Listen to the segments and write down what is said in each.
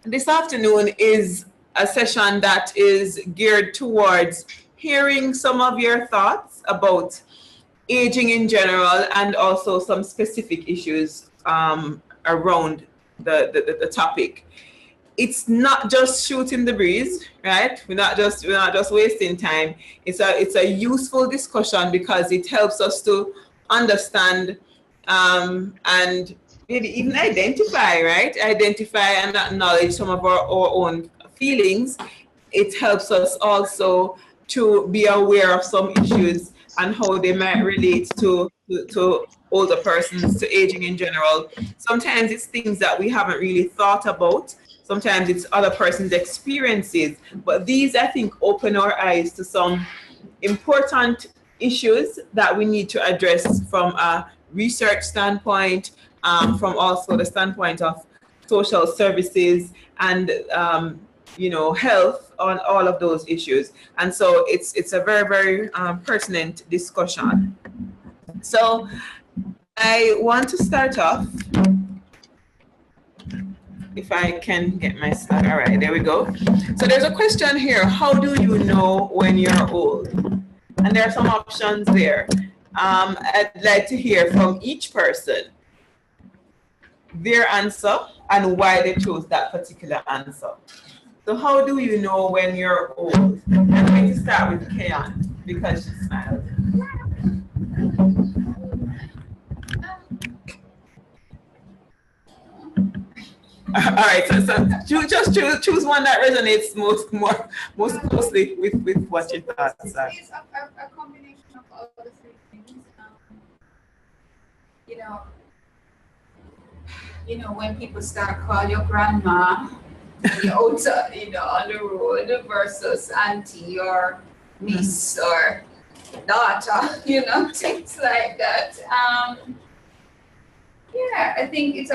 this afternoon is a session that is geared towards hearing some of your thoughts about aging in general and also some specific issues around the topic. It's not just shooting the breeze, right? We're not just wasting time. It's a useful discussion because it helps us to understand and maybe even identify, right? Identify and acknowledge some of our own feelings. It helps us also to be aware of some issues and how they might relate to older persons, to aging in general. Sometimes it's things that we haven't really thought about. Sometimes it's other person's experiences. But these, I think, open our eyes to some important issues that we need to address from a research standpoint, from also the standpoint of social services and health on all of those issues. And so it's a very, very pertinent discussion. So I want to start off, if I can get my slide. All right, there we go. So there's a question here: how do you know when you're old? And there are some options there. I'd like to hear from each person their answer and why they chose that particular answer. So how do you know when you're old? I'm going to start with Kayan because she smiled. All right, so just choose one that resonates most closely with what your thoughts are. It's a combination of all the three things. When people start calling your grandma, you're out, on the road versus auntie or niece or daughter, things like that. Yeah, I think it's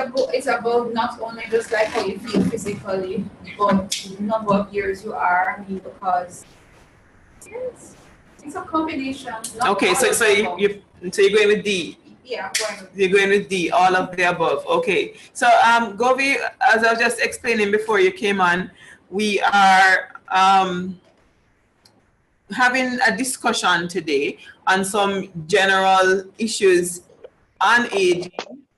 about not only just like how you feel physically, but number of years you are. I mean, because it's a combination. Okay, so you're going with D. Yeah, you're going with D, all of the above. Okay, so Govi, as I was just explaining before you came on, we are having a discussion today on some general issues on aging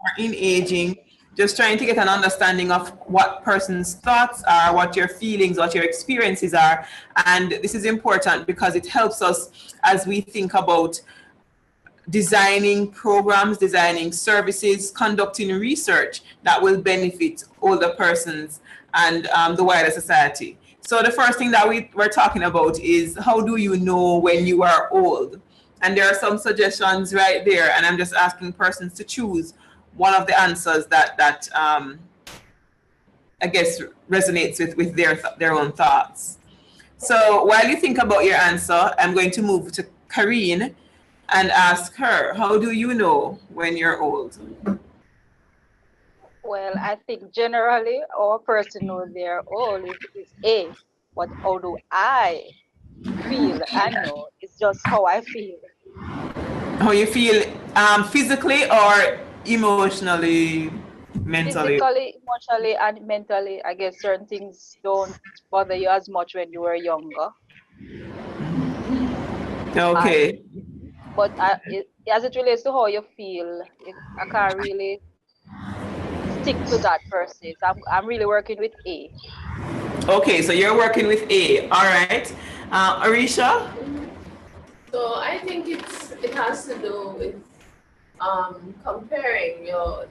or in aging, just trying to get an understanding of what person's thoughts are, what your feelings, what your experiences are. And this is important because it helps us as we think about designing programs, designing services, conducting research that will benefit older persons and the wider society. So the first thing that we're talking about is, how do you know when you are old? And there are some suggestions right there, and I'm just asking persons to choose one of the answers that I guess resonates with their own thoughts. So while you think about your answer, I'm going to move to Karine and ask her, how do you know when you're old? Well, I think generally our person knows they're old is A, but how do I feel and know? It's just how I feel. How you feel physically or emotionally, mentally? Physically, emotionally, and mentally. I guess certain things don't bother you as much when you were younger. Okay. But as it relates to how you feel, I can't really stick to that per se. So I'm really working with A. Okay, so you're working with A. All right. Arisha? So I think it has to do with comparing your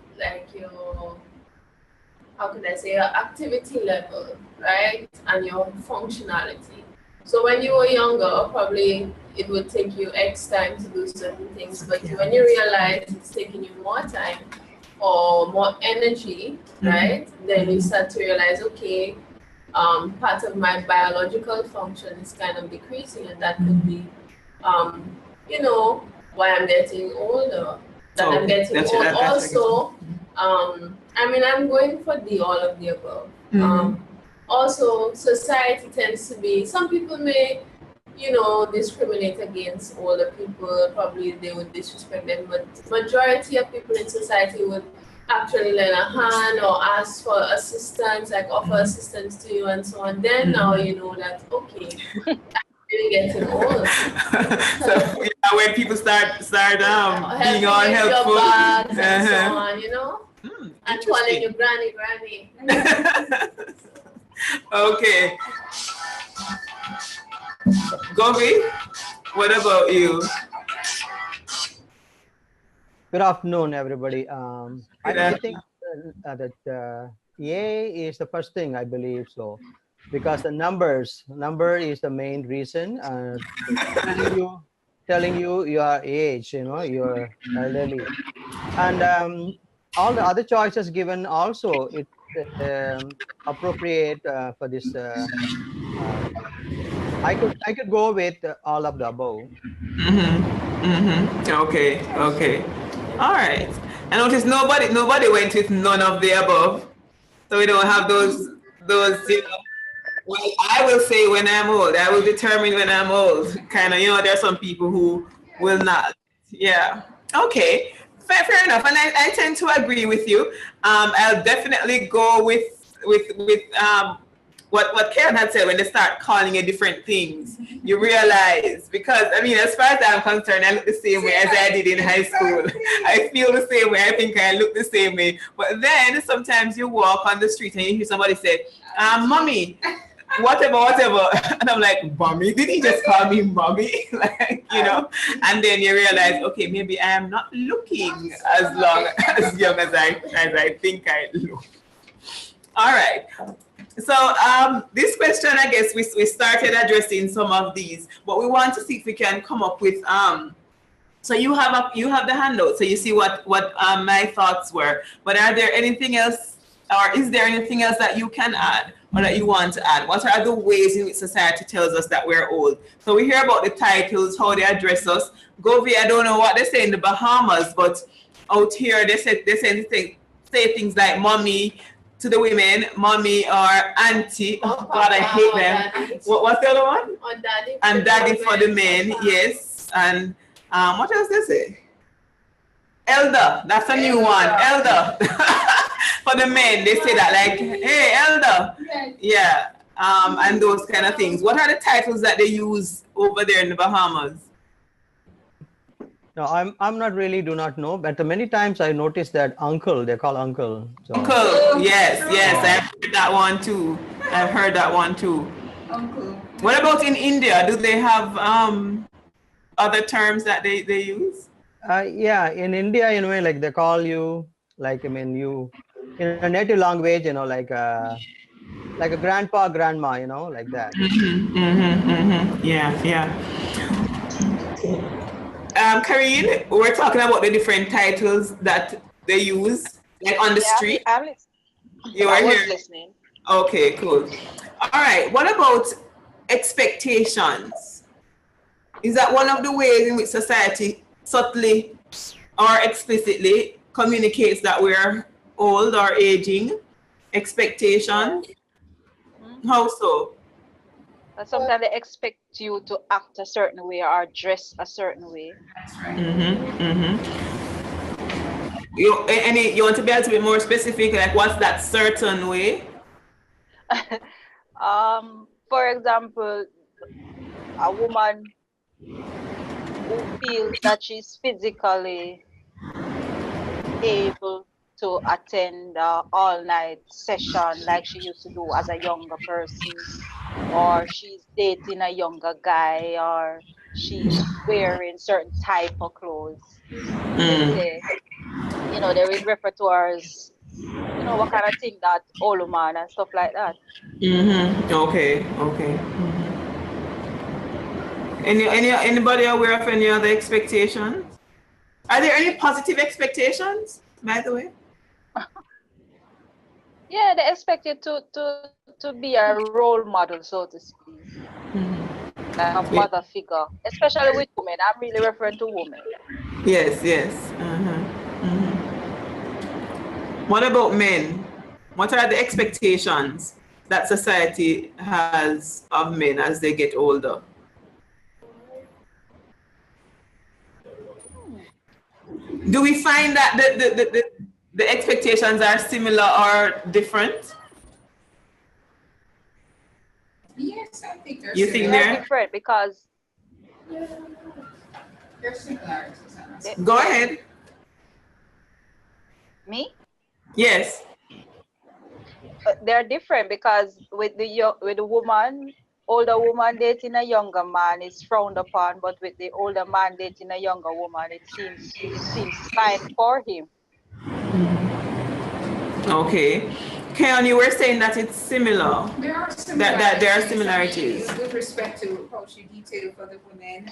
how can I say, your activity level, right, and your functionality. So when you were younger, probably it would take you X time to do certain things, but when you realize it's taking you more time or more energy, right, then you start to realize, okay, part of my biological function is kind of decreasing, and that could be why I'm getting older. That I'm getting old. Also, I'm going for all of the above. Also, society tends to be, some people may, discriminate against older people. Probably they would disrespect them, but majority of people in society would actually lend a hand or ask for assistance, like offer assistance to you and so on, then now you know that, okay, I'm really getting old. So yeah, when people start being all helping with helpful. your bags and so on, you know, and calling Interesting. you granny. Okay. Govi, what about you? Good afternoon, everybody. Good I think that EA is the first thing, I believe so, because the number is the main reason. Telling you your age, you know, your elderly, and all the other choices given also it appropriate for this. I could go with all of the above. Okay, okay. All right. I noticed nobody went with none of the above. So we don't have those, you know, well, I will say when I'm old, I will determine when I'm old. Kind of, you know, there are some people who will not. Yeah. Okay. Fair enough. And I tend to agree with you. I'll definitely go with what Karen had said when they start calling you different things. You realize, because I mean, as far as I'm concerned, I look the same way as I did in high school. I feel the same way. I think I look the same way. But then sometimes you walk on the street and you hear somebody say, "Mommy, whatever," and I'm like, "Mommy? Did he just call me mommy?" Like, you know. And then you realize, okay, maybe I am not looking as young as I think I look. All right. So this question, I guess we started addressing some of these, but we want to see if we can come up with so you have the handout, so you see what my thoughts were. But are there anything else, or is there anything else that you can add or that you want to add? What are the ways in which society tells us that we're old? So we hear about the titles, how they address us. Govi, I don't know what they say in the Bahamas, but out here they say things like mommy to the women, mommy or auntie. Oh God, I hate them. What's the other one? Or daddy. And daddy for the men, yes. And what else they say? Elder, that's a new one. Elder. For the men, they say that like, hey, elder. Yeah. And those kind of things. What are the titles that they use over there in the Bahamas? No, I'm not really do not know, but many times I noticed that uncle, they call uncle. So. Uncle, yes, I've heard that one too. Uncle. What about in India? Do they have other terms that they use? Yeah, in India, you know, like they call you, like, I mean, you in a native language, you know, like a grandpa, grandma, you know, like that. Yeah. Karine, we're talking about the different titles that they use, like on the street. You are here. Listening. Okay, cool. All right. What about expectations? Is that one of the ways in which society subtly or explicitly communicates that we're old or aging? Expectations? How so? Sometimes they expect you to act a certain way or dress a certain way. That's right. You want to be a little bit more specific? Like, what's that certain way? For example, a woman who feels that she's physically able to attend all-night session like she used to do as a younger person, or she's dating a younger guy, or she's wearing certain type of clothes. They, you know, they will refer to her as, you know, what kind of thing that old woman and stuff like that. Okay. Anybody aware of any other expectations? Are there any positive expectations, by the way? Yeah, they expect you to be a role model, so to speak. Like a mother figure, especially with women. I'm really referring to women. Yes. What about men? What are the expectations that society has of men as they get older? Do we find that the expectations are similar or different? Yes, I think they're You think similar. They're different because They're similarities. Go ahead. me, Yes. they're different because with the woman, older woman dating a younger man is frowned upon, but with the older man dating a younger woman, it seems fine for him. Okay. Keon, you were saying that it's similar. There are That there are similarities. similarities. With respect to how she detailed for the women,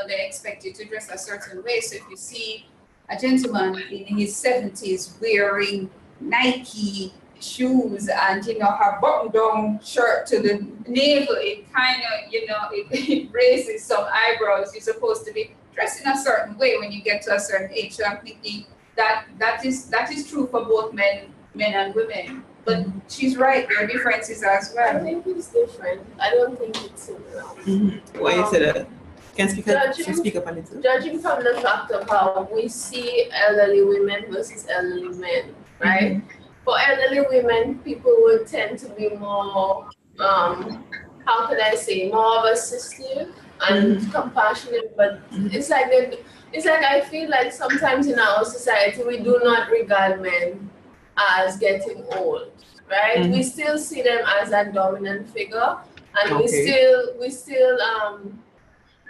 they expect you to dress a certain way. So if you see a gentleman in his 70s wearing Nike shoes and her button-down shirt to the navel, it kind of it raises some eyebrows. You're supposed to be dressed in a certain way when you get to a certain age. So I'm thinking that is true for both men and women. But she's right, there are differences as I well. think it's different. I don't think it's similar. Why you say that? Can speak up, Judging- speak up a little. Judging from the fact of how we see elderly women versus elderly men, right? For elderly women, people would tend to be more, how can I say, more of assistive and compassionate. But it's like I feel like sometimes in our society we do not regard men as getting old, right? We still see them as a dominant figure, and we still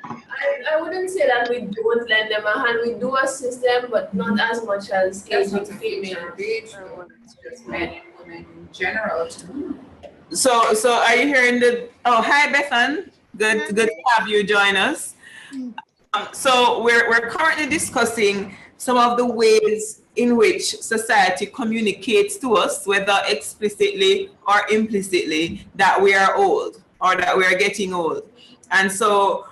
I wouldn't say that we don't lend them a hand. We do assist them, but not as much as That's aging not a female females. age, though. It's just men and women in general too. So are you hearing the? Oh, hi, Bethan. Good to have you join us. So we're currently discussing some of the ways in which society communicates to us, whether explicitly or implicitly, that we are old or that we are getting old. And so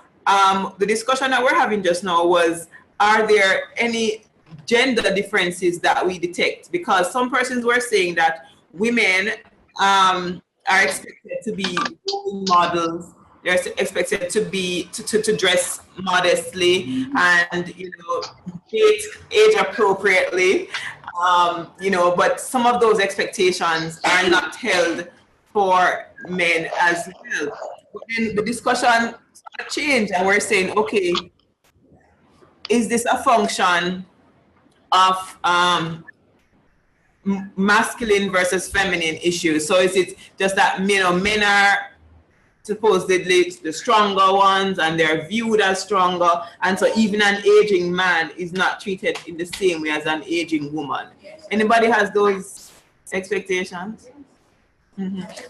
the discussion that we're having just now was, are there any gender differences that we detect? Because some persons were saying that women are expected to be role models. They're expected to be to dress modestly and date age appropriately. But some of those expectations are not held for men as well. But then the discussion changed, and we're saying, okay, is this a function of masculine versus feminine issues? So is it just that men are supposedly the stronger ones and they're viewed as stronger, and so even an aging man is not treated in the same way as an aging woman? Anybody has those expectations?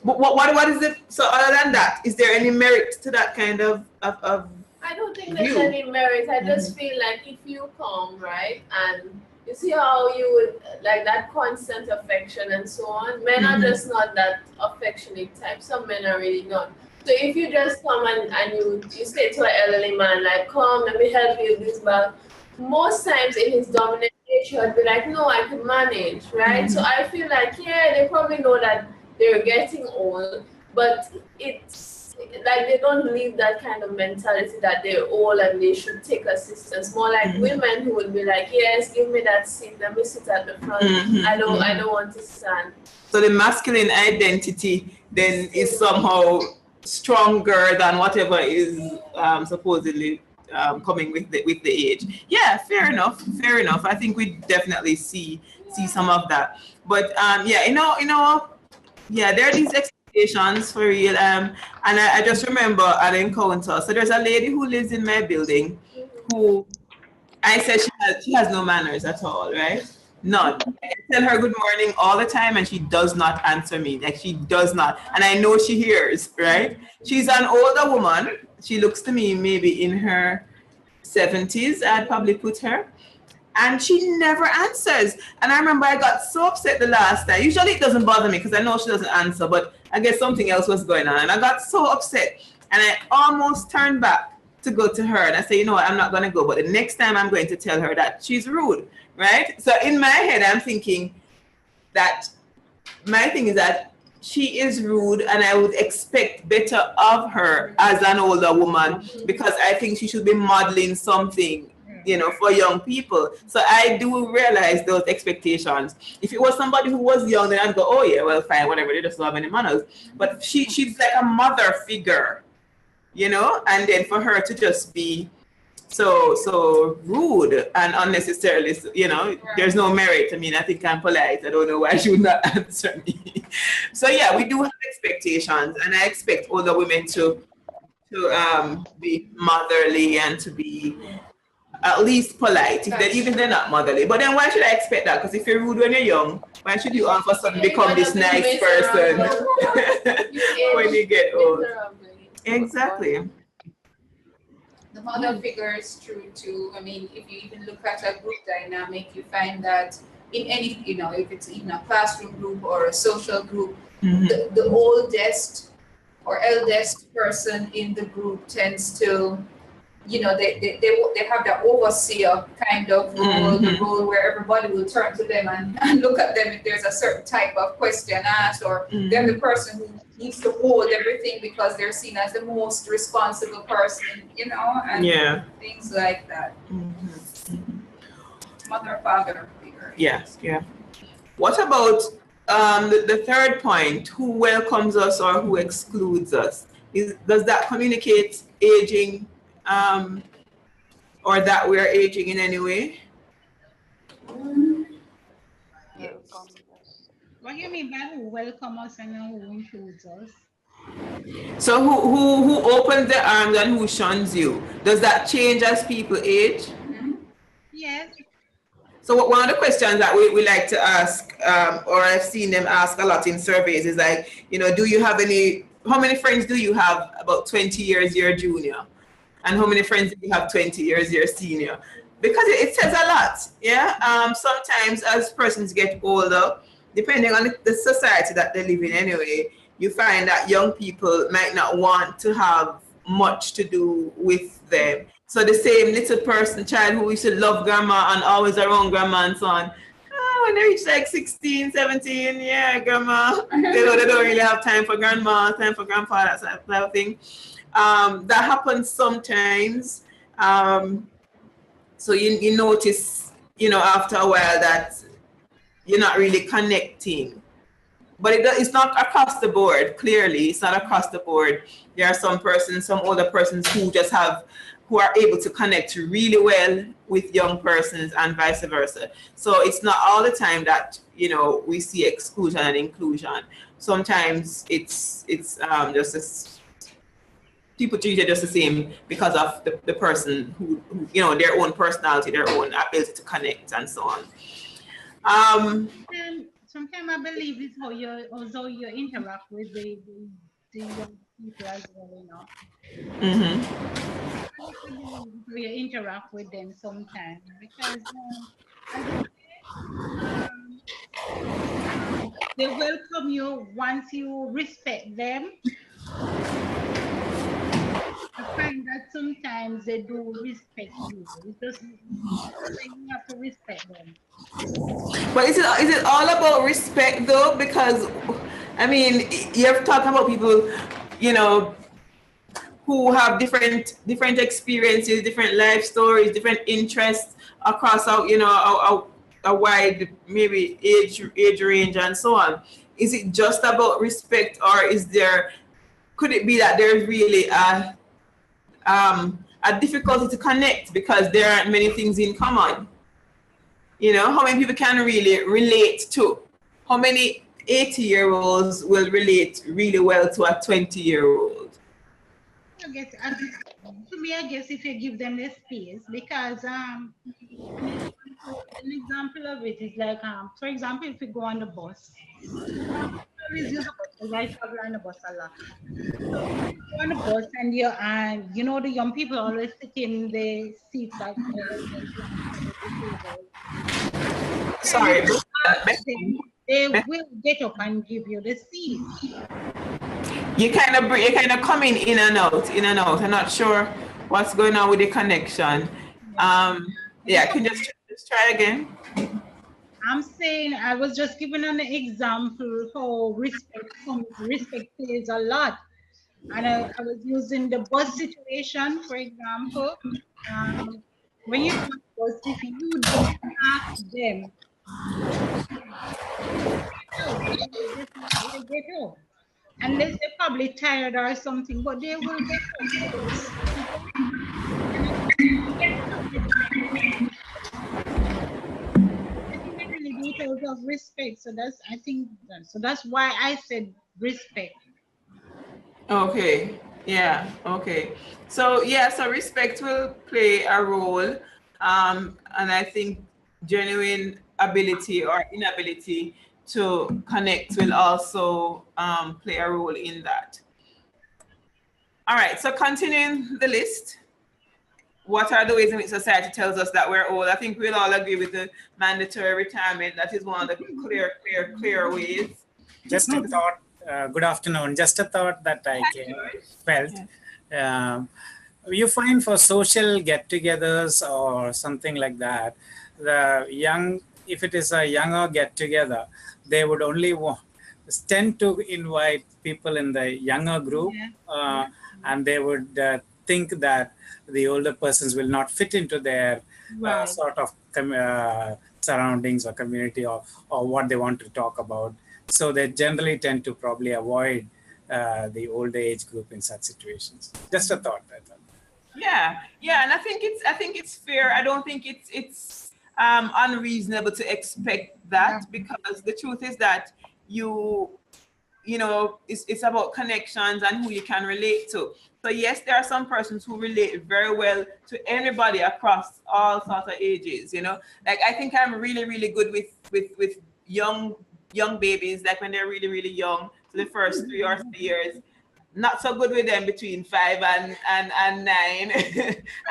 But what is it? So other than that, is there any merit to that kind of I don't think there's view? any merit. I just feel like if you come, right, and you see how you would like that constant affection and so on, men are just not that affectionate type. Some men are really not. So if you just come and you say to an elderly man, like, come, let me help you with this bag, most times in his dominant nature, I'd be like, no, I can manage, right? So I feel like, yeah, they probably know that they're getting old, but it's like they don't leave that kind of mentality that they're old and they should take assistance. More like women who would be like, yes, give me that seat, let me sit at the front. I don't want to stand. So the masculine identity then is somehow stronger than whatever is supposedly coming with the age. Yeah, fair enough. I think we definitely see some of that. But there are these expectations for real. And I just remember an encounter. So there's a lady who lives in my building who I said she has no manners at all, right? None. I tell her good morning all the time and she does not answer me. Like, she does not. And I know she hears, right? She's an older woman. She looks to me maybe in her 70s, I'd probably put her. And she never answers. And I remember I got so upset the last time. Usually it doesn't bother me because I know she doesn't answer, but I guess something else was going on. And I got so upset. And I almost turned back to go to her. And I say, you know what, I'm not going to go. But the next time I'm going to tell her that she's rude, right? So in my head, I'm thinking that my thing is that she is rude and I would expect better of her as an older woman, because I think she should be modeling something you know, for young people. So I do realize those expectations. If it was somebody who was young, then I'd go, oh yeah, well, fine, whatever, they just don't have any manners. But she's like a mother figure, you know, and then for her to just be so rude and unnecessarily, you know, there's no merit. I mean, I think I'm polite. I don't know why she would not answer me. So yeah, we do have expectations, and I expect older women to be motherly and to be at least polite, if even they're not motherly. But then why should I expect that? Because if you're rude when you're young, why should you all of a sudden become this nice person when you get old? Exactly. The mother figure is true too. I mean, if you even look at a group dynamic, you find that in any, you know, if it's even a classroom group or a social group, the oldest or eldest person in the group tends to, you know, they have that overseer kind of role, the role where everybody will turn to them and look at them if there's a certain type of question asked, or they're the person who needs to hold everything because they're seen as the most responsible person, you know, and things like that. Mother, father figure. Yes, yeah. What about the third point, who welcomes us or who excludes us? Does that communicate aging or that we're aging in any way? What do you mean by who welcomes us and who includes us? So who opens their arms and who shuns you? Does that change as people age? Yes. So one of the questions that we like to ask, or I've seen them ask a lot in surveys, is like, you know, how many friends do you have about 20 years your junior? And how many friends do you have 20 years your senior? Because it says a lot, yeah? Sometimes as persons get older, depending on the society that they live in anyway, you find that young people might not want to have much to do with them. So the same little child who used to love grandma and always around grandma and so on, when they reach like 16, 17, yeah, grandma, they don't really have time for grandma, time for grandpa, that type of thing. That happens sometimes. So you notice, you know, after a while that you're not really connecting. But it's not across the board, clearly. It's not across the board. There are some older persons who are able to connect really well with young persons and vice versa. So it's not all the time that, you know, we see exclusion and inclusion. Sometimes it's just people treat it just the same because of the person who, you know, their own personality, their own ability to connect and so on. Sometimes I believe it's how you interact with the young people as well, you know. You interact with them sometimes because they welcome you once you respect them. I find that sometimes they do respect you. It's just you have to respect them. But is it all about respect though? Because I mean, you're talking about people, you know, who have different experiences, different life stories, different interests across a wide maybe age range and so on. Is it just about respect, or could it be that there's really a difficulty to connect because there aren't many things in common? You know, how many people can really relate to? How many 80-year-olds will relate really well to a 20-year-old? I guess if you give them the space, because an example of it is like for example, if you go on the bus, I always use the bus because I travel on the bus a lot. So you go on the bus and you know the young people always sit in the seats like Sorry, they will get up and give you the seat. You're kind of coming in and out. I'm not sure what's going on with the connection. Yeah, can you just try again? I'm saying I was just giving an example how respect plays a lot. And I was using the bus situation, for example. when you go on the bus, if you don't ask them, they'll get up. Unless they're probably tired or something, but they will get up. So it's important. And I think they really do it out of respect. So that's, I think, so that's why I said respect. Okay. Yeah. Okay. So yeah. So respect will play a role, and I think genuine ability or inability to connect will also play a role in that. All right. So continuing the list. What are the ways in which society tells us that we're old? I think we'll all agree with the mandatory retirement. That is one of the clear ways. Just a thought. Good afternoon. Just a thought that I felt. You find for social get-togethers or something like that, the young, if it is a younger get-together, they would only tend to invite people in the younger group, and they would think that the older persons will not fit into their sort of surroundings or community or what they want to talk about. So they generally tend to probably avoid the older age group in such situations. Just a thought. I thought. Yeah, yeah, and I think it's fair. I don't think it's unreasonable to expect that, because the truth is that you know, it's about connections and who you can relate to. So yes, there are some persons who relate very well to anybody across all sorts of ages. You know, like I think I'm really good with young babies, like when they're really young, so the first 3 or 4 years. Not so good with them between 5 and 9,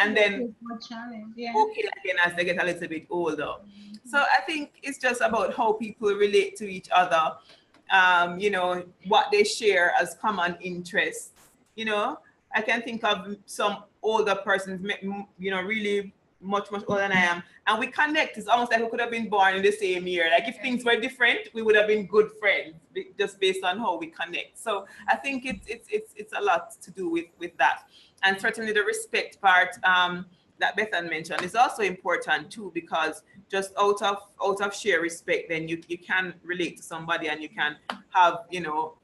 and then okay again as they get a little bit older. So I think it's just about how people relate to each other. You know, what they share as common interests. You know, I can think of some older persons, you know, really much older than I am, and we connect. It's almost like we could have been born in the same year. Like if things were different, we would have been good friends just based on how we connect. So I think it's a lot to do with that, and certainly the respect part that Bethan mentioned is also important too, because just out of sheer respect, then you can relate to somebody and you can have, you know,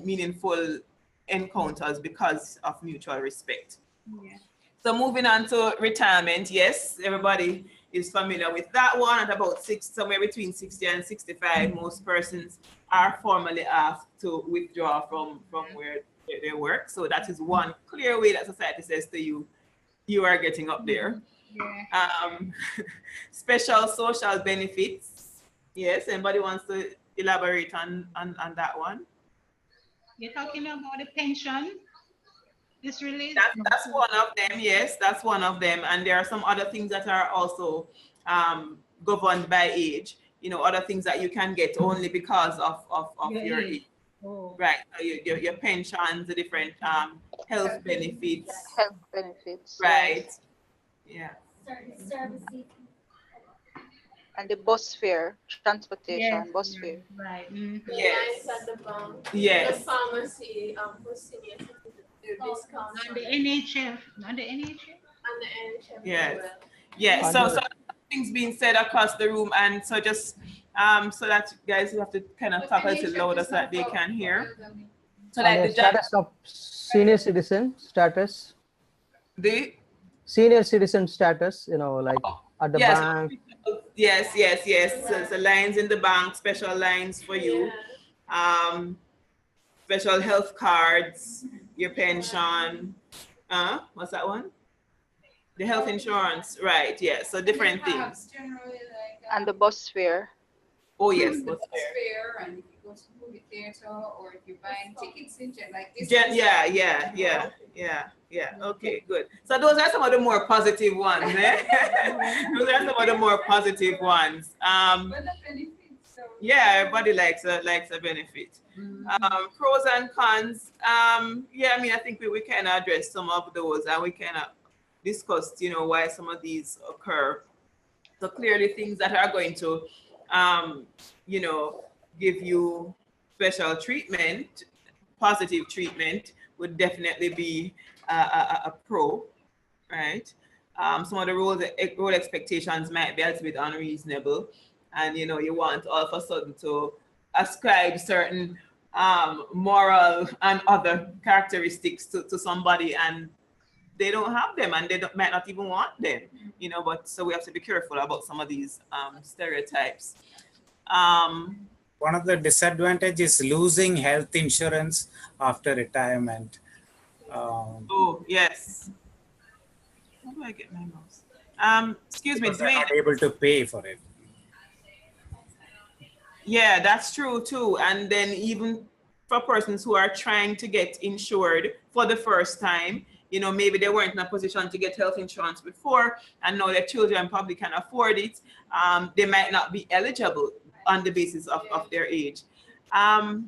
meaningful encounters because of mutual respect. Yeah. So moving on to retirement, yes, everybody is familiar with that one. At about somewhere between 60 and 65, most persons are formally asked to withdraw from where they work. So that is one clear way that society says to you, you are getting up there. Yeah. Special social benefits. Yes, anybody wants to elaborate on that one? You're talking about the pension. This really That's one of them. Yes, that's one of them. And there are some other things that are also governed by age. You know, other things that you can get only because of your age. Oh. Right. So your pensions, the different health benefits. Health benefits. Right. Yes. Yeah. And the bus fare, transportation, Yes, bus fare. right. The Yes. lines at the bank. Yes. The pharmacy, for senior citizens, discounts. And the NHF. And the NHF. And the NHF Yes. as well. Yeah, so things being said across the room, and so just so that guys have to kind of talk a little louder so that they can hear. So and like the status of senior citizen status. The Senior citizen status, you know, like at the bank. Yes. So lines in the bank, special lines for you. Special health cards, your pension. What's that one? The health insurance, right? Yeah, so different things. And the bus fare. Oh yes, bus fare, and if you go to movie theater or if you're buying tickets in like this. Yeah. Okay, good. So those are some of the more positive ones. Those are some of the more positive ones. Yeah, everybody likes a benefit. Pros and cons. Yeah, I mean, I think we kind of addressed some of those, and we kind of discussed, you know, why some of these occur. So clearly things that are going to, you know, give you special treatment, positive treatment would definitely be a pro, right? some of the role expectations might be a little bit unreasonable, and you want all of a sudden to ascribe certain moral and other characteristics to somebody, and they don't have them, and might not even want them, but so we have to be careful about some of these stereotypes. One of the disadvantages is losing health insurance after retirement. Oh, yes. How do I get my mouse? Excuse me, Because they're Dwayne. not able to pay for it. Yeah, that's true too. And then even for persons who are trying to get insured for the first time, maybe they weren't in a position to get health insurance before, and now their children probably can afford it. They might not be eligible on the basis of their age. No.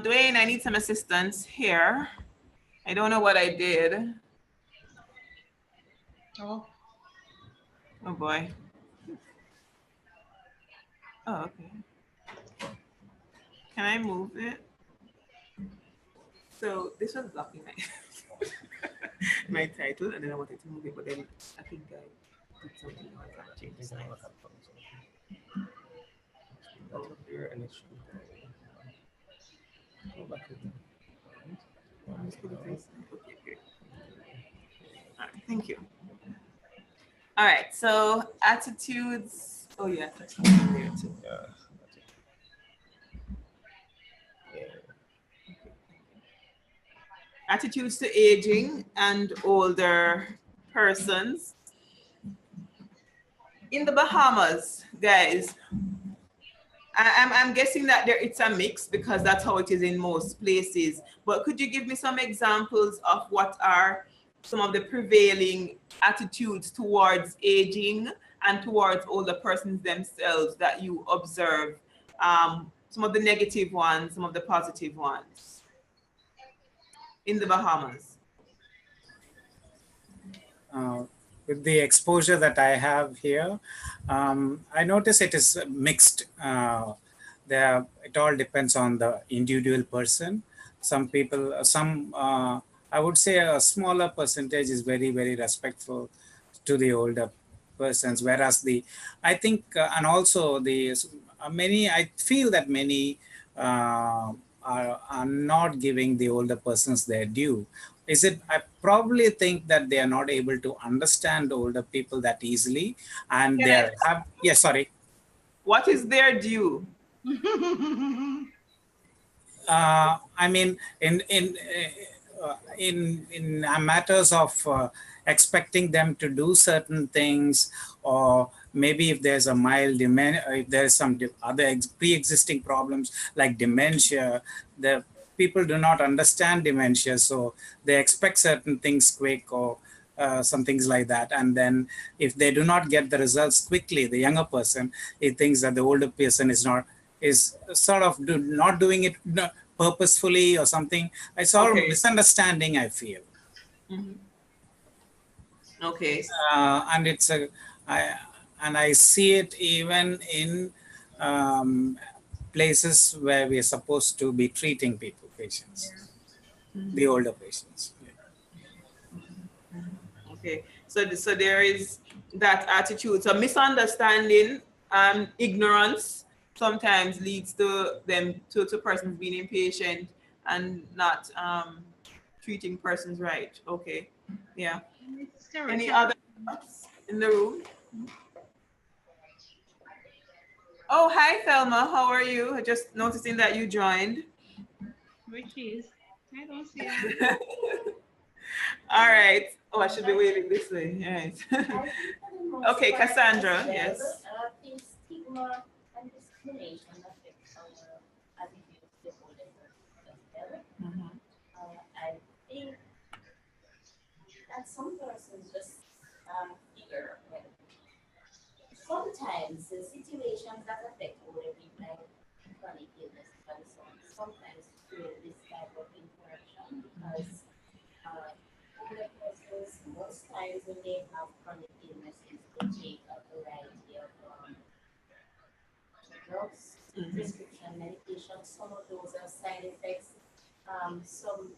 Dwayne, I need some assistance here. I don't know what I did. Oh. Oh boy. Oh, okay. Can I move it? So this was blocking my title, and then I wanted to move it, but then I think I did something else. I changed the size. Oh. Okay, good. All right, thank you. All right, so attitudes. Oh yeah, that's there too. Attitudes to aging and older persons. In the Bahamas, guys, I'm guessing that it's a mix because that's how it is in most places. But could you give me some examples of what are some of the prevailing attitudes towards aging and towards older persons themselves that you observe? Some of the negative ones, some of the positive ones in the Bahamas. With the exposure that I have here, I notice it is mixed. It all depends on the individual person. Some people, I would say a smaller percentage is very, very respectful to the older persons, whereas I think, and also I feel that many are not giving the older persons their due. I probably think that they are not able to understand older people that easily, and sorry. What is their due? I mean, in matters of expecting them to do certain things, or maybe if there's a mild dementia, if there's some other pre-existing problems like dementia, the people do not understand dementia, so they expect certain things quick, or some things like that. And then if they do not get the results quickly, the younger person, he thinks that the older person is sort of not doing it purposefully or something. It's all misunderstanding, I feel. Mm-hmm. Okay. And I see it even in places where we are supposed to be treating patients, the older patients. Okay, so there is that attitude. So misunderstanding, ignorance sometimes leads to persons being impatient and not treating persons right. Okay, yeah. Any other thoughts in the room? Oh, hi Thelma, how are you? Just noticing that you joined. Where she is? I don't see her. All right. Oh, I should be waving this way. All right. Okay, Cassandra, yes. I think stigma and discrimination affects our attitudes to older persons as well. I think that some persons just figure, well, sometimes the situations that affect older people, like chronic illness and so on, sometimes create this type of interaction because older persons, most times when they have chronic illnesses, they take a variety of drugs, prescription medication. Some of those are side effects some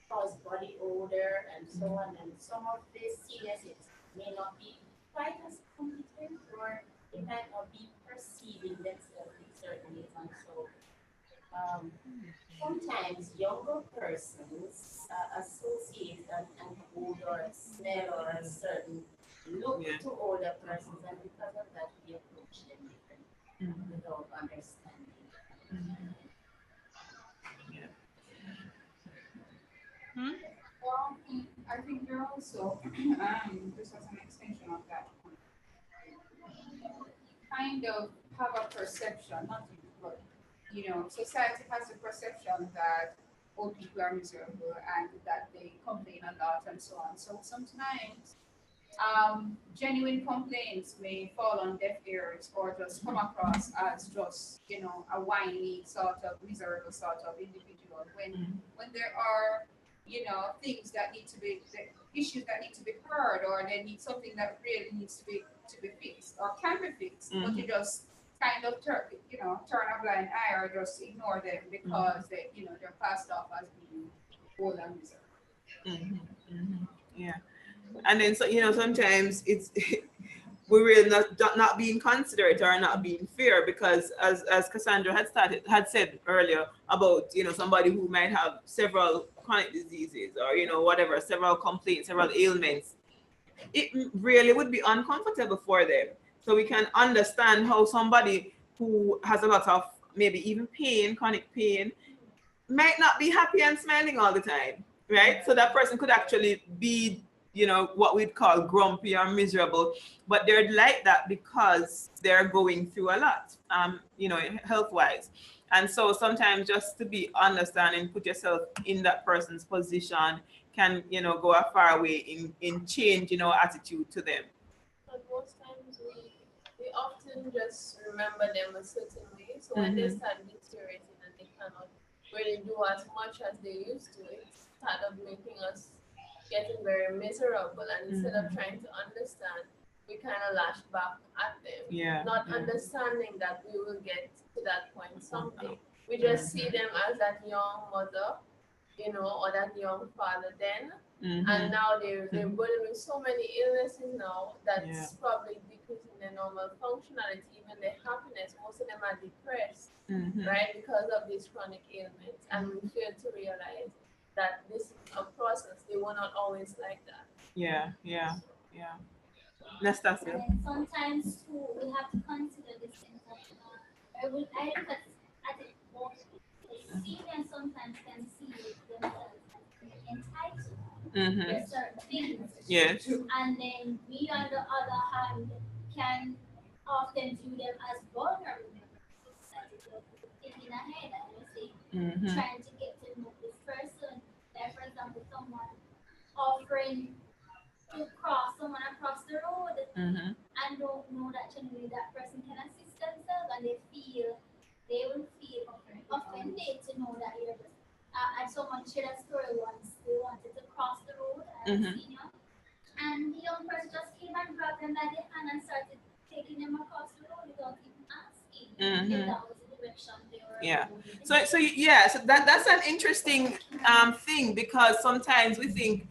cause body odor and so on, and some of the seniors may not be quite as competent, or they might not be perceiving themselves in certain ways, and so sometimes younger persons associate an odor or a smell or a certain look to older persons, and because of that, we approach them differently without understanding. Well, I think you're also, just as an extension of that, kind of have a perception, not you, but society has a perception that old people are miserable and that they complain a lot and so on. So sometimes genuine complaints may fall on deaf ears or just come across as just a whiny sort of miserable sort of individual when there are things that need to be issues that need to be heard, or they need something that really needs to be fixed or can be fixed, but you just kind of turn a blind eye or just ignore them because they're passed off as being old and miserable. Yeah. And then sometimes it's we're really not being considerate or not being fair, because as Cassandra had said earlier about somebody who might have several chronic diseases or whatever, several complaints, several ailments, it really would be uncomfortable for them. So we can understand how somebody who has a lot of maybe even pain, chronic pain, might not be happy and smiling all the time, right? So that person could actually be what we'd call grumpy or miserable, but they're like that because they're going through a lot, health wise. And so sometimes just to be understanding, put yourself in that person's position can go a far way in change attitude to them. But most times we often just remember them a certain way. So when they start deteriorating and they cannot really do as much as they used to, it started making us getting very miserable, and instead of trying to understand, we kind of lash back at them, not understanding that we will get to that point someday. We just see them as that young mother, or that young father then, and now they're burdened with so many illnesses now that's probably decreasing their normal functionality, even their happiness. Most of them are depressed, right, because of these chronic ailments, and we fail to realize that this is a process. They were not always like that. Yeah. Nastasia. And sometimes too, we have to consider this thing that I look at it both ways. Seniors sometimes can see themselves as being entitled to certain things. Yes. And then we, on the other hand, can often view them as vulnerable members of society. Thinking ahead and let's say trying to get to know this person. Like for example, someone offering to cross someone across the road and don't know that generally that person can assist themselves, and they will feel offended to know that you're just and someone shared a story once. They wanted to cross the road as a senior, and the young person just came and grabbed them by the hand and started taking them across the road without even asking if that was the direction they were moving. So that's an interesting thing, because sometimes we think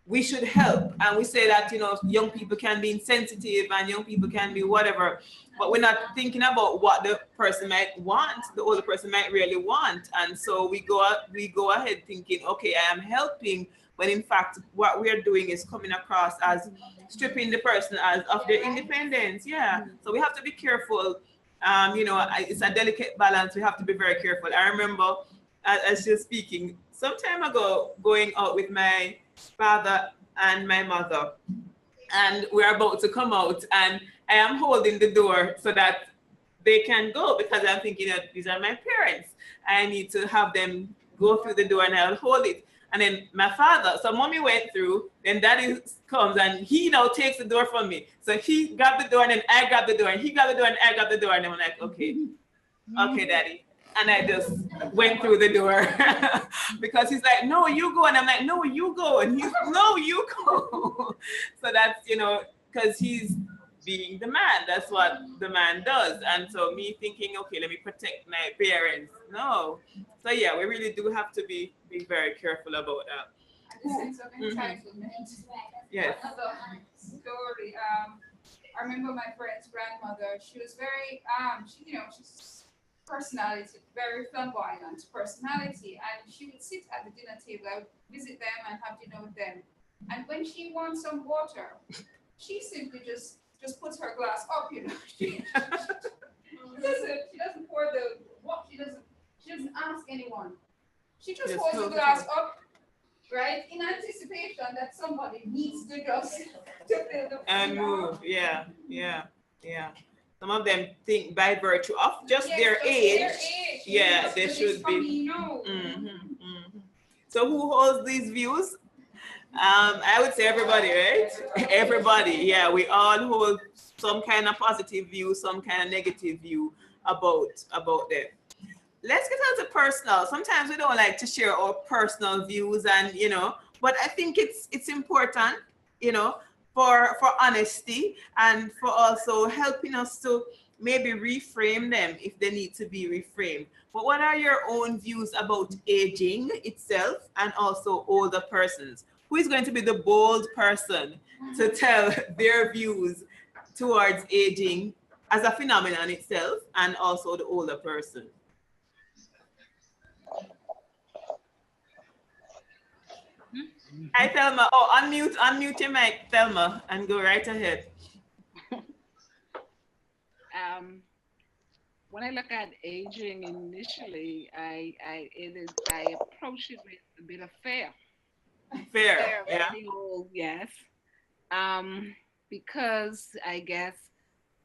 we should help, and we say that young people can be insensitive and young people can be whatever, but we're not thinking about what the person might want, the older person might really want. And so we go ahead thinking, okay, I am helping, when in fact what we are doing is coming across as stripping the person of their independence. So we have to be careful. It's a delicate balance. We have to be very careful. I remember, as you're speaking, some time ago, going out with my father and my mother, and we're about to come out, and I am holding the door so that they can go, because I'm thinking that these are my parents. I need to have them go through the door and I'll hold it. And then my father, so mommy went through, then daddy comes and he now takes the door from me. So he grabbed the door and then I grabbed the door, and he grabbed the door and I grabbed the door, and I'm like, okay, daddy. And I just went through the door because he's like, no, you go. And I'm like, no, you go. And he's, no, you go. So that's, because he's being the man. That's what the man does. And so me thinking, okay, let me protect my parents. No. So yeah, we really do have to be very careful about that. And the sense of entitlement. Yes. Another story. I remember my friend's grandmother. She was very she's personality, very flamboyant personality, and she would sit at the dinner table. I would visit them and have dinner with them. And when she wants some water, she simply just puts her glass up, She doesn't pour the what she doesn't ask anyone. She just holds the glass up, right, in anticipation that somebody needs to just to fill the and move. Yeah. Some of them think by virtue of just their age. Yeah, they should be. So who holds these views? I would say everybody, right? Everybody. Yeah, we all hold some kind of positive view, some kind of negative view about them. Let's get on to personal. Sometimes we don't like to share our personal views, and but I think it's important, for honesty and for also helping us to maybe reframe them if they need to be reframed. But what are your own views about aging itself and also older persons? Who is going to be the bold person to tell their views towards aging as a phenomenon itself and also the older person? Hi, Thelma. Oh, unmute your mic, Thelma, and go right ahead. When I look at aging initially, I approach it with a bit of fear. Fear, yeah. Getting old, yes. Because I guess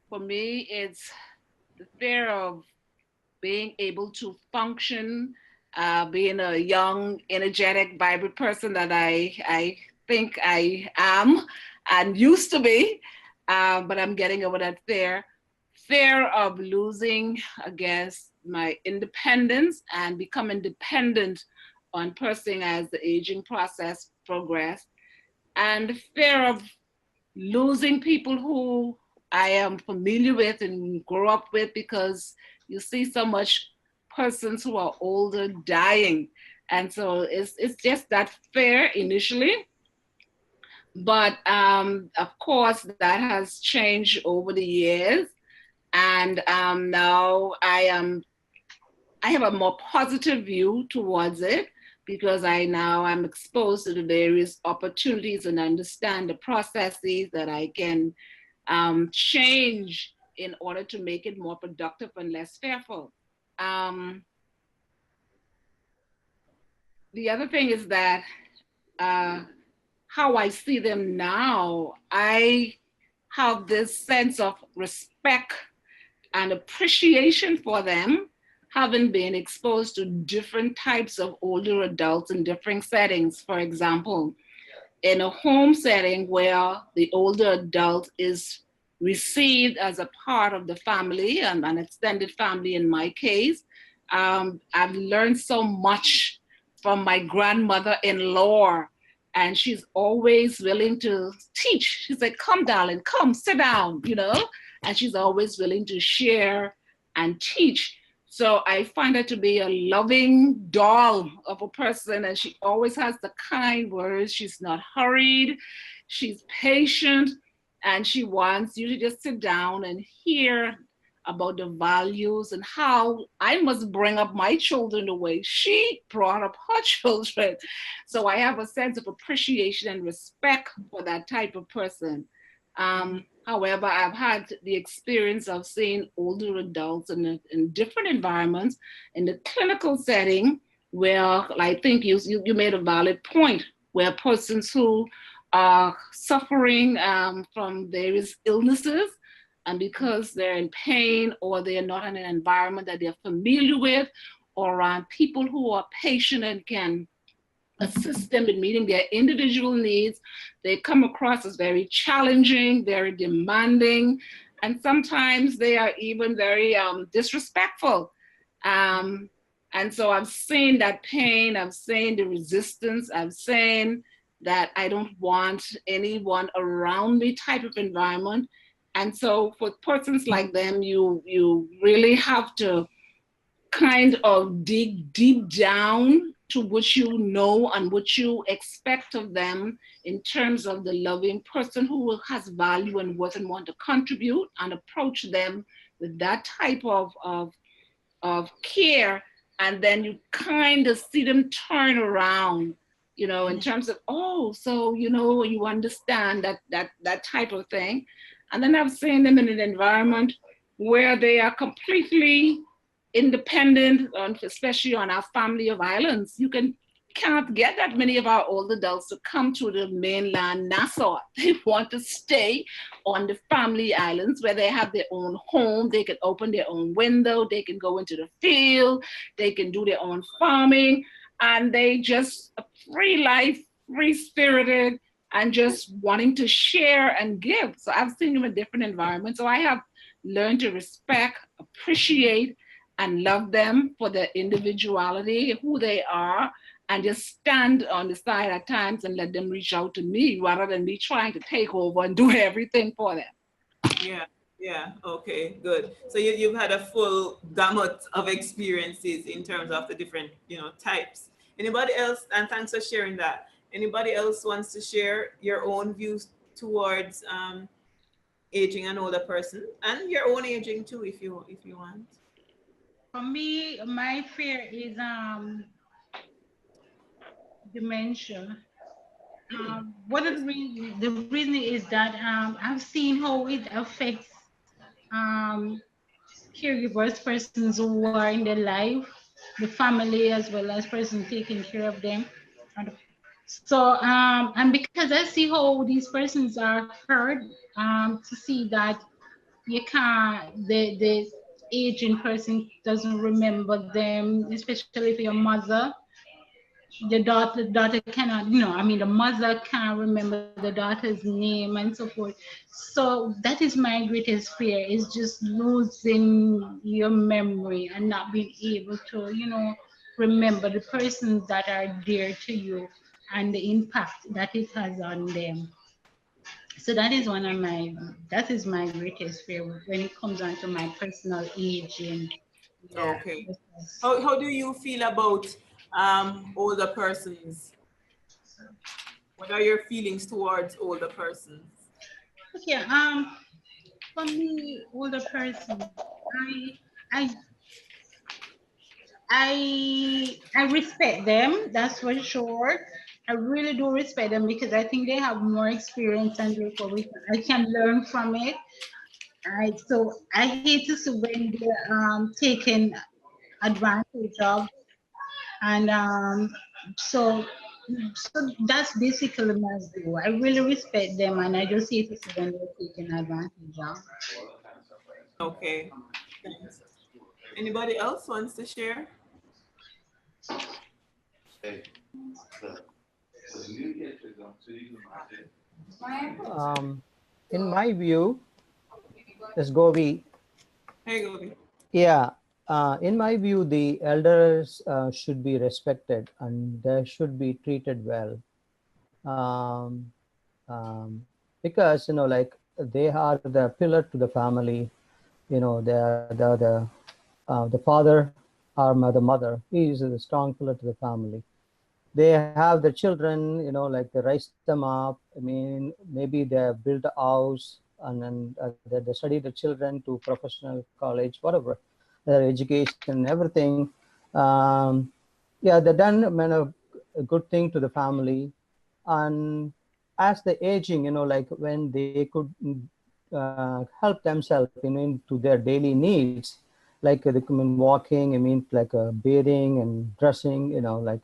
for me, it's the fear of being able to function, being a young, energetic, vibrant person that I think I am and used to be, but I'm getting over that fear of losing, I guess, my independence and becoming dependent on person as the aging process progresses, and the fear of losing people who I am familiar with and grew up with, because you see so much persons who are older dying. And so it's just that fear initially. But of course, that has changed over the years. And now I have a more positive view towards it, because I'm exposed to the various opportunities and understand the processes that I can change in order to make it more productive and less fearful. The other thing is that how I see them now, I have this sense of respect and appreciation for them, having been exposed to different types of older adults in different settings. For example, in a home setting where the older adult is received as a part of the family and an extended family in my case, I've learned so much from my grandmother-in-law, and she's always willing to teach. She's like, come darling, come sit down, and she's always willing to share and teach. So I find her to be a loving doll of a person, and she always has the kind words. She's not hurried, she's patient, and she wants you to just sit down and hear about the values and how I must bring up my children the way she brought up her children. So I have a sense of appreciation and respect for that type of person. However, I've had the experience of seeing older adults in different environments, in the clinical setting, where I think you made a valid point, where persons who are suffering from various illnesses, and because they're in pain or they're not in an environment that they're familiar with, or around people who are patient and can assist them in meeting their individual needs, they come across as very challenging, very demanding, and sometimes they are even very disrespectful. And so I've seen that pain, I've seen the resistance, I've seen that I don't want anyone around me type of environment. And so for persons like them, you really have to kind of dig deep down to what you know and what you expect of them in terms of the loving person who has value and worth and want to contribute, and approach them with that type of care. And then you kind of see them turn around, you know, in terms of, oh, so, you know, you understand that type of thing. And then I've seen them in an environment where they are completely independent, especially on our family of islands. You can't get that many of our old adults to come to the mainland Nassau. They want to stay on the family islands where they have their own home. They can open their own window. They can go into the field. They can do their own farming. And they just a free life, free spirited, and just wanting to share and give. So I've seen them in different environments. So I have learned to respect, appreciate, and love them for their individuality, who they are, and just stand on the side at times and let them reach out to me rather than me trying to take over and do everything for them. Yeah, okay, good. So you've had a full gamut of experiences in terms of the different, types. Anybody else? And thanks for sharing that. Anybody else wants to share your own views towards aging an older person, and your own aging too, if you want? For me, my fear is dementia. One of the reason is that I've seen how it affects um, caregivers, persons who are in their life, the family, as well as persons taking care of them. And so, and because I see how these persons are hurt, to see that you can't, the aging person doesn't remember them, especially for your mother. The daughter cannot, the mother can't remember the daughter's name and so forth. So that is my greatest fear, is just losing your memory and not being able to, remember the persons that are dear to you and the impact that it has on them. So that is my greatest fear when it comes on to my personal aging. Yeah. Okay. How do you feel about older persons? What are your feelings towards older persons? Okay. For me, older person, I I respect them. That's for sure. I really do respect them because I think they have more experience, and therefore I can learn from it. Right. So I hate to see when they're taken advantage of, and so that's basically my view. I really respect them, and I just hate to see when they're taken advantage of. Okay. Thanks. Anybody else wants to share? In my view, let's go. Hey, Gobi. Yeah, in my view, the elders should be respected and they should be treated well. Um, because like they are the pillar to the family. They are the father or the mother. He is a strong pillar to the family. They have the children, like they raise them up. I mean, maybe they build a house, and then they study the children to professional college, whatever, their education, everything. Yeah, they done a good thing to the family. And as the aging, like when they could help themselves, into their daily needs, like they come in walking, like bathing and dressing, like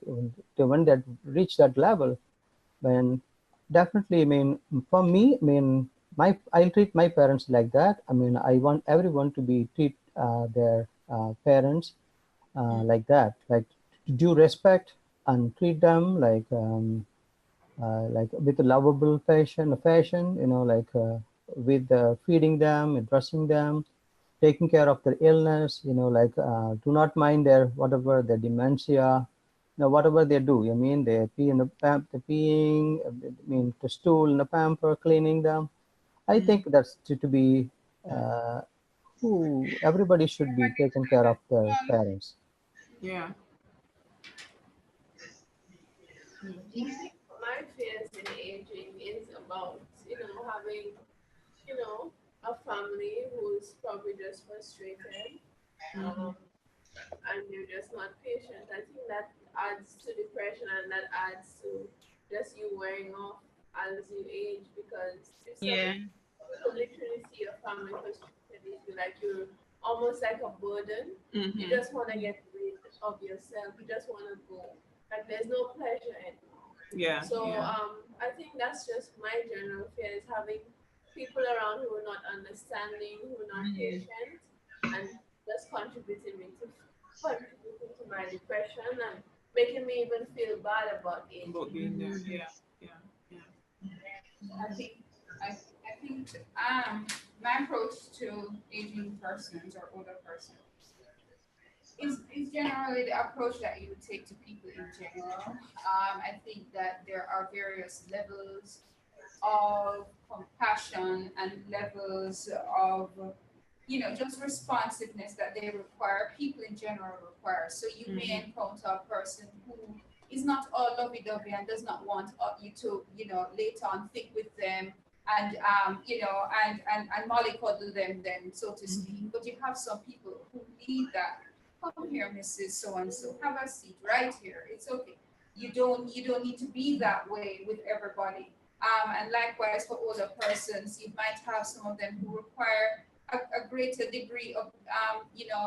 when they reach that level, when definitely, for me, I'll treat my parents like that. I want everyone to be treat their parents like that, like due respect, and treat them like with a lovable fashion, like with feeding them, dressing them, taking care of their illness, like do not mind their whatever their dementia, whatever they do. They pee in the the peeing, the stool in the pamper, cleaning them. I think that's to be who everybody should be taking care of their parents. Yeah. My fears in aging is about, having, a family who's probably just frustrated, um, and you're just not patient. I think that adds to depression, and that adds to just you wearing off as you age, because if Yeah. somebody could literally see your family frustrated, you feel like you're almost like a burden. You just want to get rid of yourself. You just want to go. Like there's no pleasure anymore. Yeah. So Yeah. I think that's just my general fear, is having people around who are not understanding, who are not patient, and just contributing to my depression and making me even feel bad about aging. About being there. Yeah. Yeah. Yeah. I think my approach to aging persons or older persons is generally the approach that you would take to people in general. I think that there are various levels of compassion and levels of just responsiveness that they require, people in general require. So you may encounter a person who is not all lovey-dovey and does not want you to later on think with them and and mollycoddle them then, so to speak. But you have some people who need that. Come here, Mrs. So and so, have a seat right here, it's okay. You don't need to be that way with everybody. And likewise for older persons, you might have some of them who require a greater degree of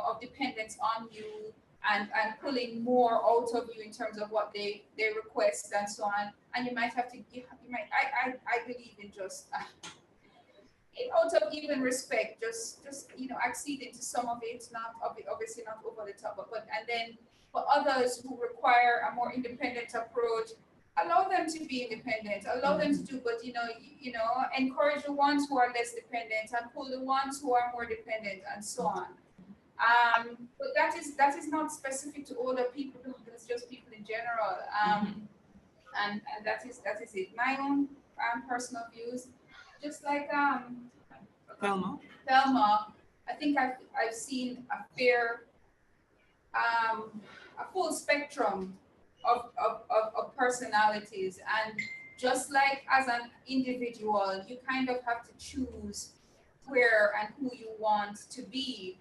of dependence on you, and pulling more out of you in terms of what they request and so on. And you might have to give, I believe in just out of even respect, just acceding to some of it, not obviously not over the top, but and then for others who require a more independent approach, allow them to be independent, allow them to do, but encourage the ones who are less dependent and pull the ones who are more dependent and so on. But that is not specific to older people, it's just people in general. And that is it. My own personal views, just like Thelma. Thelma, I think I've seen a full spectrum of personalities, and just like as an individual, you kind of have to choose where and who you want to be.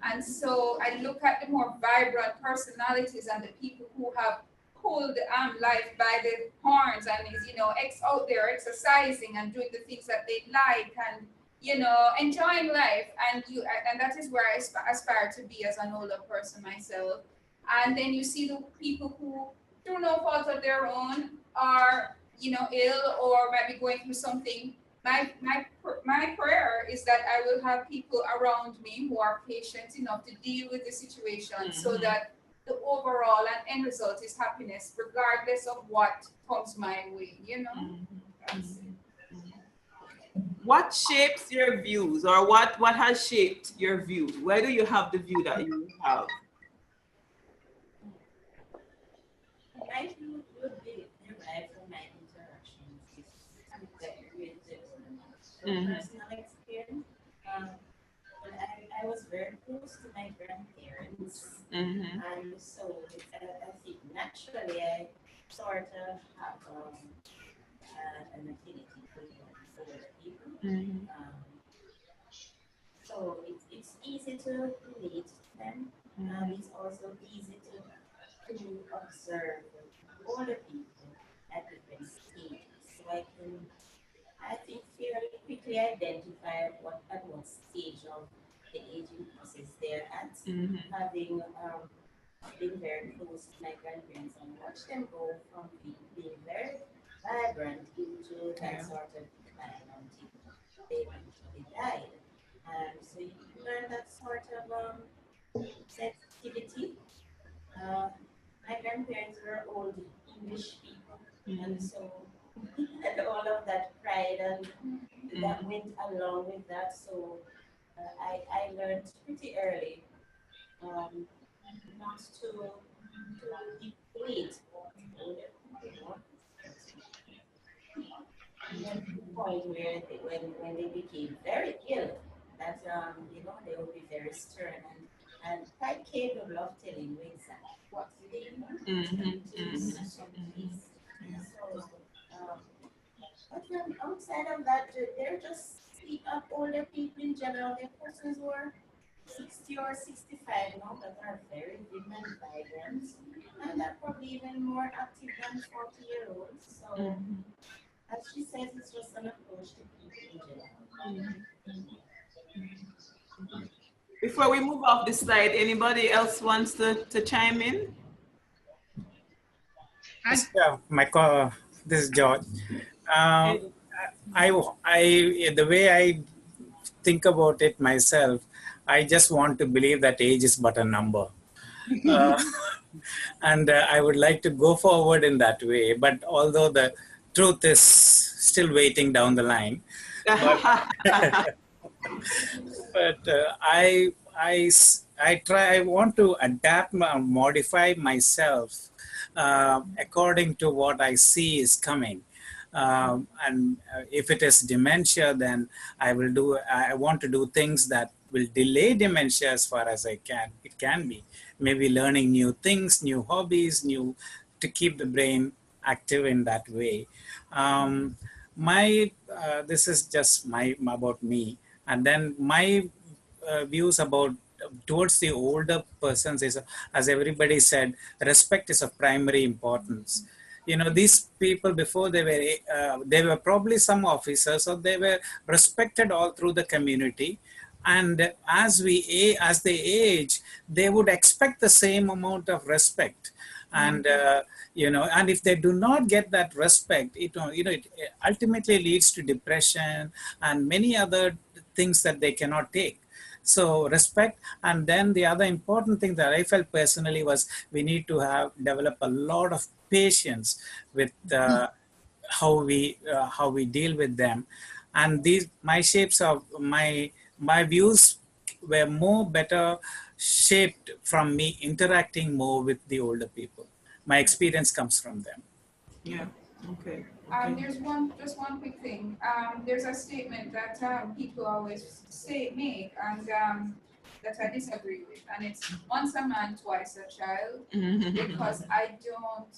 And so I look at the more vibrant personalities and the people who have pulled life by the horns and is out there exercising and doing the things that they like, and enjoying life, and that is where I aspire to be as an older person myself. And then you see the people who, through no fault of their own, are ill or might be going through something. My prayer is that I will have people around me who are patient enough to deal with the situation, so that the overall and end result is happiness, regardless of what comes my way. That's it. What shapes your views, or what has shaped your view? Where do you have the view that you have? I would be derived from my interactions with great gentlemen. From personal experience, well, I was very close to my grandparents, and so I think naturally I sort of have an affinity for older people. So it's easy to relate to them. It's also easy to observe older people at different stages. So I think, fairly quickly identify at what stage of the aging process they're at. Having been very close to my grandparents and watch them go from being very vibrant into that sort of decline until they eventually died. So you learn that sort of sensitivity. Uh, my grandparents were old English people, and so and all of that pride and that went along with that. So I learned pretty early not to equate what older people want. And then to the point where when they became very ill, that they would be very stern and quite capable of telling you exactly what they want in some case. So, but then outside of that, they're just older people in general. They're persons who are 60 or 65 now that are very vim and vibrant, and are probably even more active than 40-year-olds. So, as she says, it's just an approach to people in general. Before we move off the slide, anybody else wants to chime in? Yeah, this is George. The way I think about it myself, I just want to believe that age is but a number. And I would like to go forward in that way. But although the truth is still waiting down the line, but I want to adapt, modify myself according to what I see is coming. And if it is dementia, then I want to do things that will delay dementia as far as it can be. Maybe learning new things, new hobbies, to keep the brain active in that way. This is just about me. And then my views about towards the older persons is, as everybody said, respect is of primary importance. These people before they were probably some officers, or they were respected all through the community. And as they age, they would expect the same amount of respect. And and if they do not get that respect, it ultimately leads to depression and many other things that they cannot take. So respect. And then the other important thing that I felt personally was we need to develop a lot of patience with how we deal with them. And my views were better shaped from me interacting more with the older people. My experience comes from them. Yeah. Okay. There's just one quick thing. There's a statement that people always make, and that I disagree with, and it's once a man, twice a child, because I don't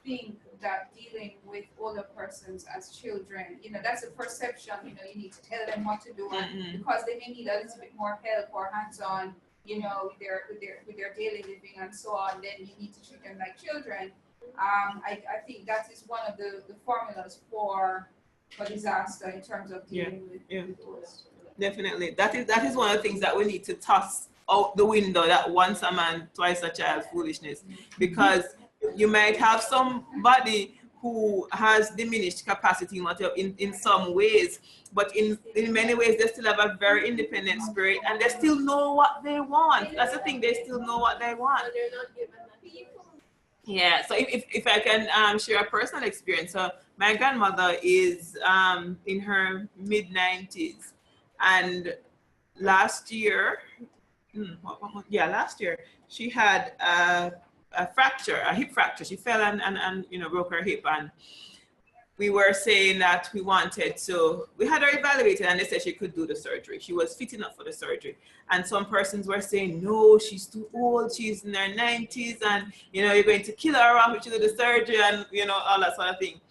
think that dealing with older persons as children, that's a perception. You need to tell them what to do, and because they may need a little bit more help or hands-on, with their daily living and so on, then you need to treat them like children. I think that is one of the formulas for disaster in terms of dealing with those. Definitely. That is one of the things that we need to toss out the window, that once a man, twice a child foolishness. Because you might have somebody who has diminished capacity in some ways, but in many ways they still have a very independent spirit, and they still know what they want. That's the thing, they still know what they want. Yeah, so if I can share a personal experience. So my grandmother is in her mid-90s, and last year she had a fracture, a hip fracture. She fell and broke her hip, and we were saying that we had her evaluated, and they said she could do the surgery. She was fit enough for the surgery. And some persons were saying, no, she's too old, she's in her 90s, and you're going to kill her off if you do the surgery, and all that sort of thing.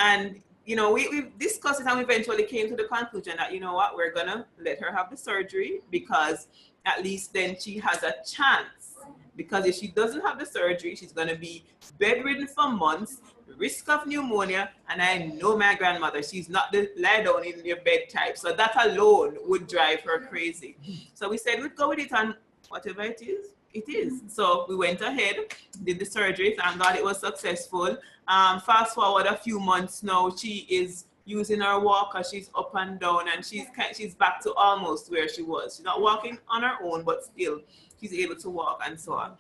And we discussed it, and we eventually came to the conclusion that, we're gonna let her have the surgery, because at least then she has a chance. Because if she doesn't have the surgery, she's gonna be bedridden for months, risk of pneumonia, and I know my grandmother, she's not the lie down in your bed type. So that alone would drive her crazy. So we said we'd go with it, and whatever it is, it is. So we went ahead, did the surgery. Thank God it was successful. Fast forward a few months now, she is using her walker. She's up and down, and she's back to almost where she was. She's not walking on her own, but still she's able to walk and so on.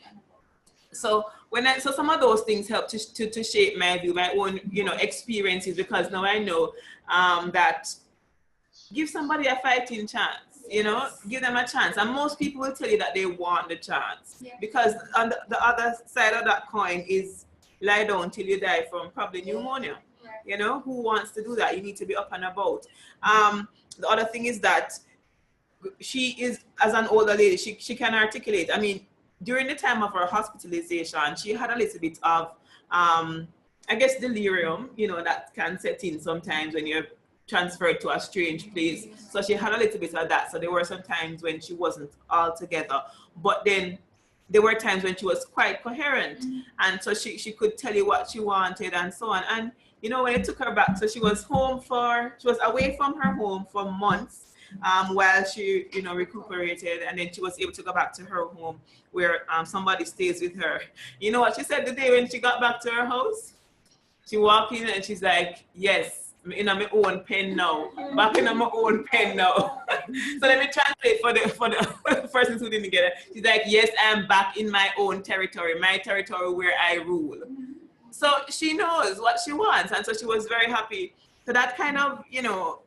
So so some of those things help to shape my view, my own experiences, because now I know that give somebody a fighting chance, give them a chance. And most people will tell you that they want the chance, because on the other side of that coin is lie down till you die from probably pneumonia. You know, who wants to do that? You need to be up and about. The other thing is that she is, as an older lady, she can articulate. I mean, during the time of her hospitalization, she had a little bit of, I guess, delirium, you know, that can set in sometimes when you're transferred to a strange place. So she had a little bit of that. So there were some times when she wasn't all together. But then there were times when she was quite coherent. And so she could tell you what she wanted and so on. And, you know, when it took her back, so she was away from her home for months. While she, you know, recuperated, and then she was able to go back to her home where somebody stays with her. You know what she said the day when she got back to her house? She walked in and she's like, yes, I'm in my own pen now. Back in my own pen now. So let me translate for the persons who didn't get it. She's like, yes, I'm back in my own territory, my territory where I rule. So she knows what she wants, and so she was very happy. So that kind of, you know,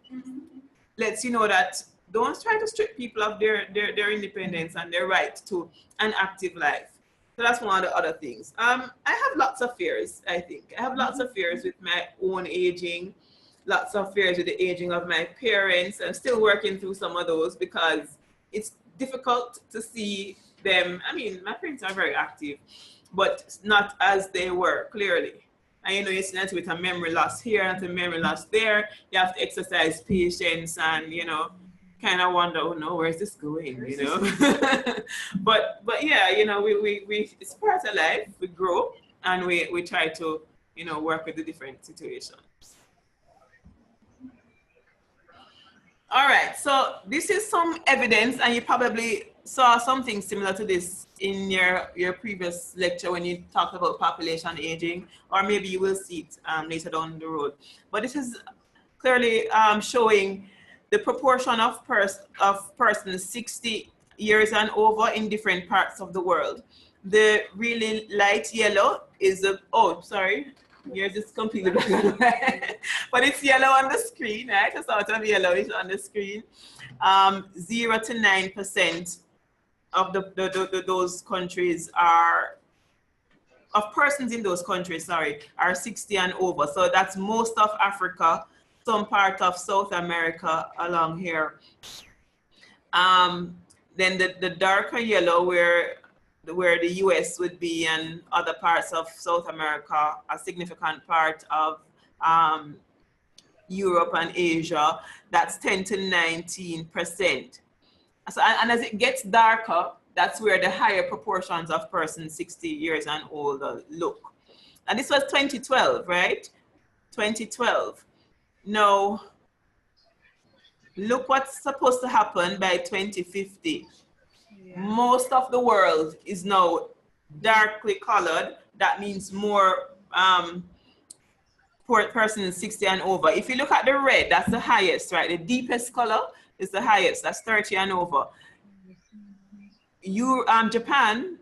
lets you know that don't try to strip people of their independence and their right to an active life. So that's one of the other things. I have lots of fears, I think. I have lots of fears with my own aging, lots of fears with the aging of my parents. I'm still working through some of those because it's difficult to see them. I mean, my parents are very active, but not as they were, clearly. And you know, it's not with a memory loss here and a memory loss there. You have to exercise patience and, you know, kind of wonder, oh no, where's this going, you know? but yeah, you know, we it's part of life. We grow and we try to, you know, work with the different situations. All right, so this is some evidence, and you probably saw something similar to this in your previous lecture when you talked about population aging, or maybe you will see it later down the road. But this is clearly showing the proportion of persons 60 years and over in different parts of the world. The really light yellow is the, oh, sorry, yours is completely black. But it's yellow on the screen, right? It's sort of yellowish on the screen. 0 to 9% of those countries are, of persons in those countries, sorry, are 60 and over. So that's most of Africa, some part of South America along here. Then the darker yellow where the US would be, and other parts of South America, a significant part of Europe and Asia, that's 10 to 19%. So, and as it gets darker, that's where the higher proportions of persons 60 years and older look. And this was 2012, right? 2012. Now, look what's supposed to happen by 2050. Yeah. Most of the world is now darkly colored. That means more persons 60 and over. If you look at the red, that's the highest, right? The deepest color is the highest. That's 30 and over. Japan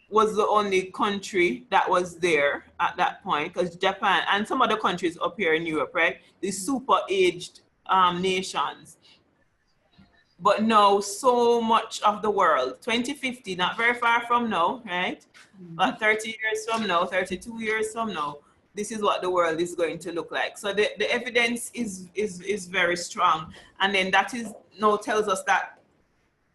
was the only country that was there at that point, because Japan and some other countries up here in Europe, right? The super aged nations. But now so much of the world, 2050, not very far from now, right? But 30 years from now, 32 years from now, this is what the world is going to look like. So the evidence is very strong. And then that is now tells us that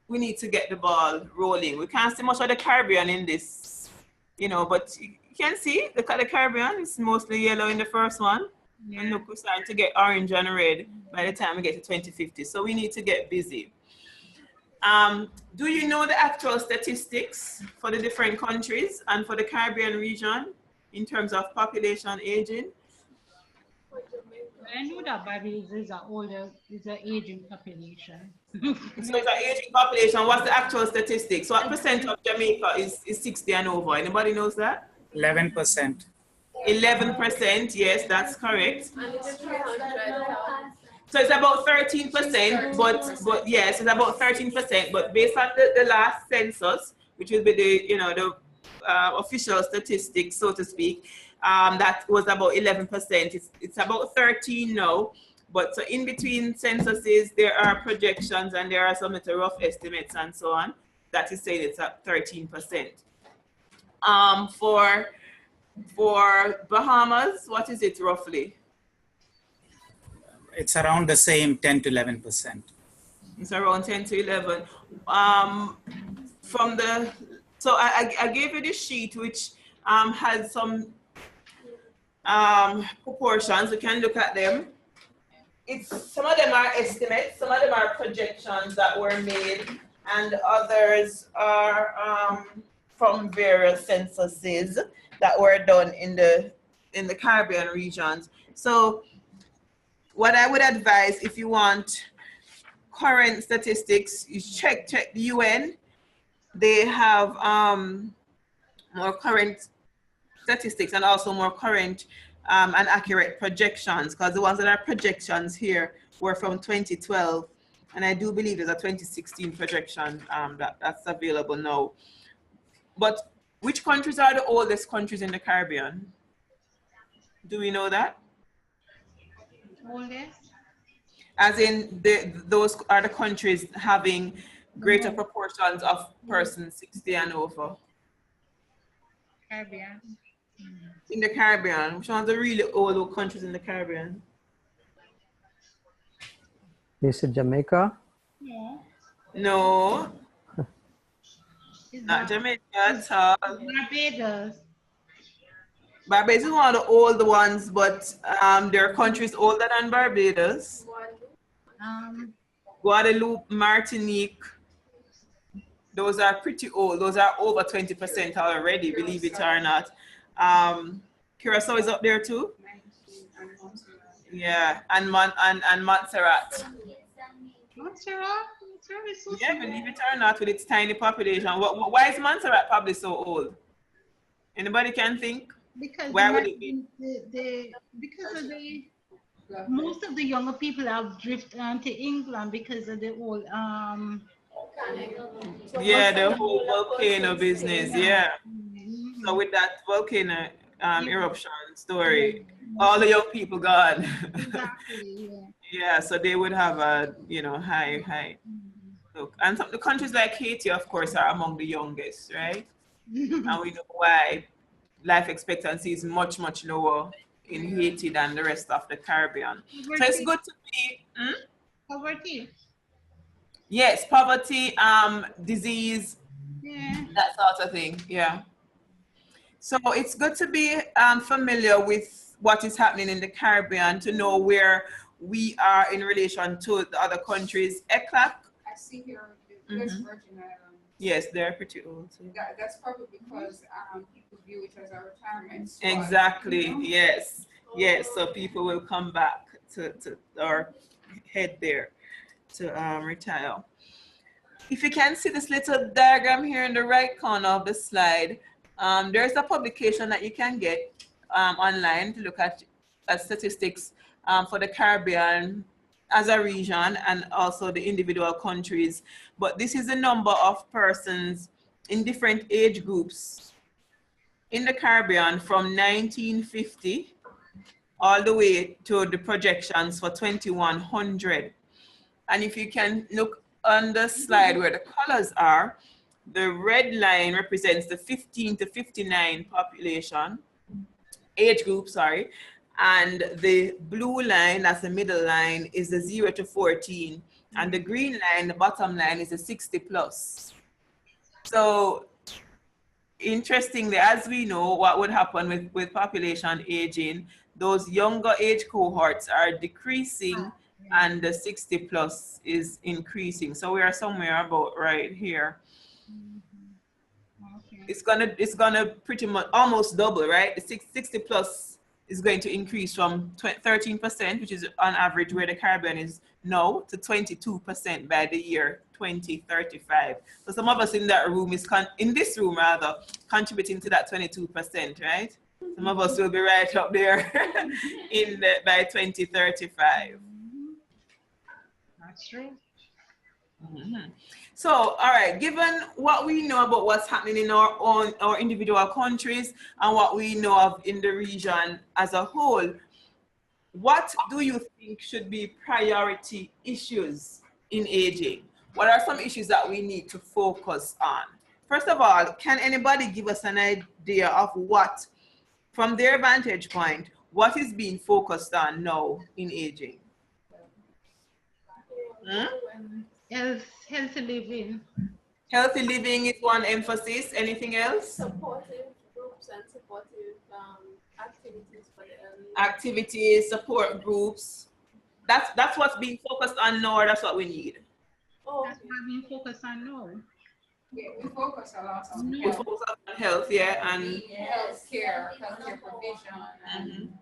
we need to get the ball rolling. We can't see much of the Caribbean in this, you know, but you can see the Caribbean is mostly yellow in the first one. Yeah. And look, we're starting to get orange and red by the time we get to 2050. So we need to get busy. Do you know the actual statistics for the different countries and for the Caribbean region in terms of population aging? I know that Barbados is an aging population. So it's an aging population. What's the actual statistics? So what percent of Jamaica is 60 and over? Anybody knows that? 11%. 11%, yes, that's correct. So it's about 13%, but yes, it's about 13%. But based on the last census, which will be the official statistics, so to speak, that was about 11%. It's about 13 now. But so in between censuses, there are projections and there are some rough estimates and so on. That is saying it's at 13%. For Bahamas, what is it roughly? it's around the same 10 to 11%. It's around 10 to 11. From the, so I gave you this sheet which has some proportions. You can look at them. Some of them are estimates, some of them are projections that were made, and others are from various censuses that were done in the Caribbean regions. So what I would advise, if you want current statistics, is check the UN. They have more current statistics and also more current and accurate projections, because the ones that are projections here were from 2012, and I do believe there's a 2016 projection that's available now. But which countries are the oldest countries in the Caribbean? Do we know that? Oldest? As in those are the countries having greater proportions of persons 60 and over. Caribbean. In the Caribbean, which ones are really old countries in the Caribbean? Is it Jamaica? Yeah. No, It's not Jamaica at all. Barbados. Barbados is one of the old ones, but there are countries older than Barbados. Guadeloupe, Martinique, those are pretty old. Those are over 20% already, believe it or not. Curacao is up there too. Yeah, and Montserrat. Montserrat is so Yeah, small. believe it or not, with its tiny population. Why is Montserrat probably so old? Anybody can think? Because why would it be? Because of the most of the younger people have drifted to England because of the old Yeah, the whole volcano business. Yeah. So with that volcano eruption story, all the young people gone. Exactly. Yeah, so they would have a high look. And some the countries like Haiti, of course, are among the youngest, right? And we know why life expectancy is much lower in Haiti than the rest of the Caribbean. So it's good to be Poverty. yes, poverty, disease, that sort of thing. Yeah. So it's good to be familiar with what is happening in the Caribbean, to know where we are in relation to the other countries. ECLAC. I see here, there's Virgin Islands. Yes, they're pretty old too. That's probably because people view it as a retirement spot. Exactly. You know? Yes. So people will come back to or head there to retire. If you can see this little diagram here in the right corner of the slide, there's a publication that you can get online to look at statistics for the Caribbean as a region and also the individual countries. But this is the number of persons in different age groups in the Caribbean from 1950 all the way to the projections for 2100. And if you can look on the slide where the colors are, the red line represents the 15 to 59 population, age group, sorry. And the blue line, that's the middle line, is the 0 to 14. And the green line, the bottom line, is the 60 plus. So interestingly, as we know, what would happen with population aging, those younger age cohorts are decreasing and the 60 plus is increasing. So we are somewhere about right here. It's gonna pretty much almost double, right? The 60 plus is going to increase from 13%, which is on average where the Caribbean is now, to 22% by the year 2035. So some of us in that room in this room contributing to that 22%, right? Some of us will be right up there by 2035. That's true. So, all right, given what we know about what's happening in our individual countries and what we know of in the region as a whole, what do you think should be priority issues in aging? What are some issues that we need to focus on? First of all, can anybody give us an idea of what, from their vantage point, what is being focused on now in aging? Healthy living. Healthy living is one emphasis. Anything else? Supportive groups and supportive activities for the elderly. Activities, support groups. That's what's being focused on now, or that's what we need. Oh, That's what we focus on now. Yeah, we focus a lot on We health, focus on health, yeah, and healthcare provision, and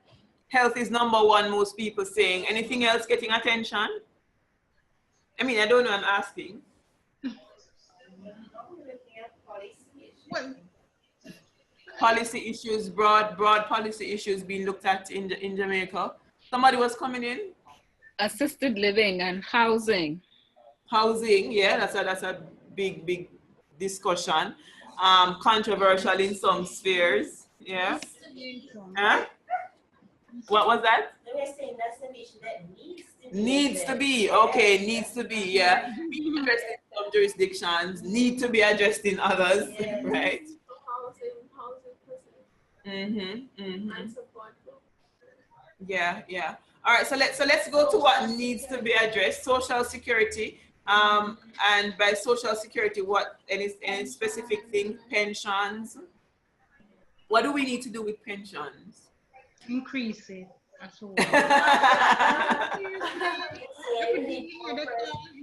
health is number one, most people saying. Anything else getting attention? I mean, I don't know, I'm asking. Well, Policy issues, broad policy issues being looked at in Jamaica. Somebody was coming in. Assisted living and housing. Housing, yeah, that's a big discussion. Controversial in some spheres, yeah. Huh? What was that? They were saying that's an issue that Needs to be, okay, needs to be, yeah. Being addressed in some jurisdictions, need to be addressed in others, right? Housing and support group. Yeah. All right, so let's go to what needs to be addressed. Social security, and by social security, what any specific thing? Pensions. What do we need to do with pensions? increase it. That's all. They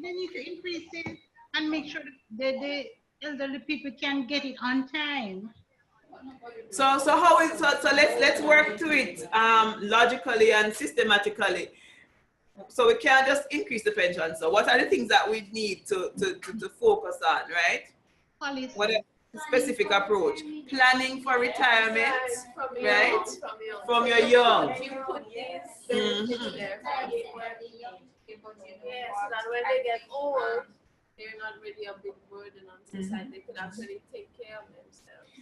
need to increase it and make sure that the elderly people can get it on time. So how is so let's work to it logically and systematically. So we can't just increase the pension. So what are the things that we need to focus on, right? Policy. What a specific approach? Planning for retirement, right? From your young. You put these benefits there for the young people, yes, so that when they get old, they're not really a big burden on society. They could actually take care of themselves.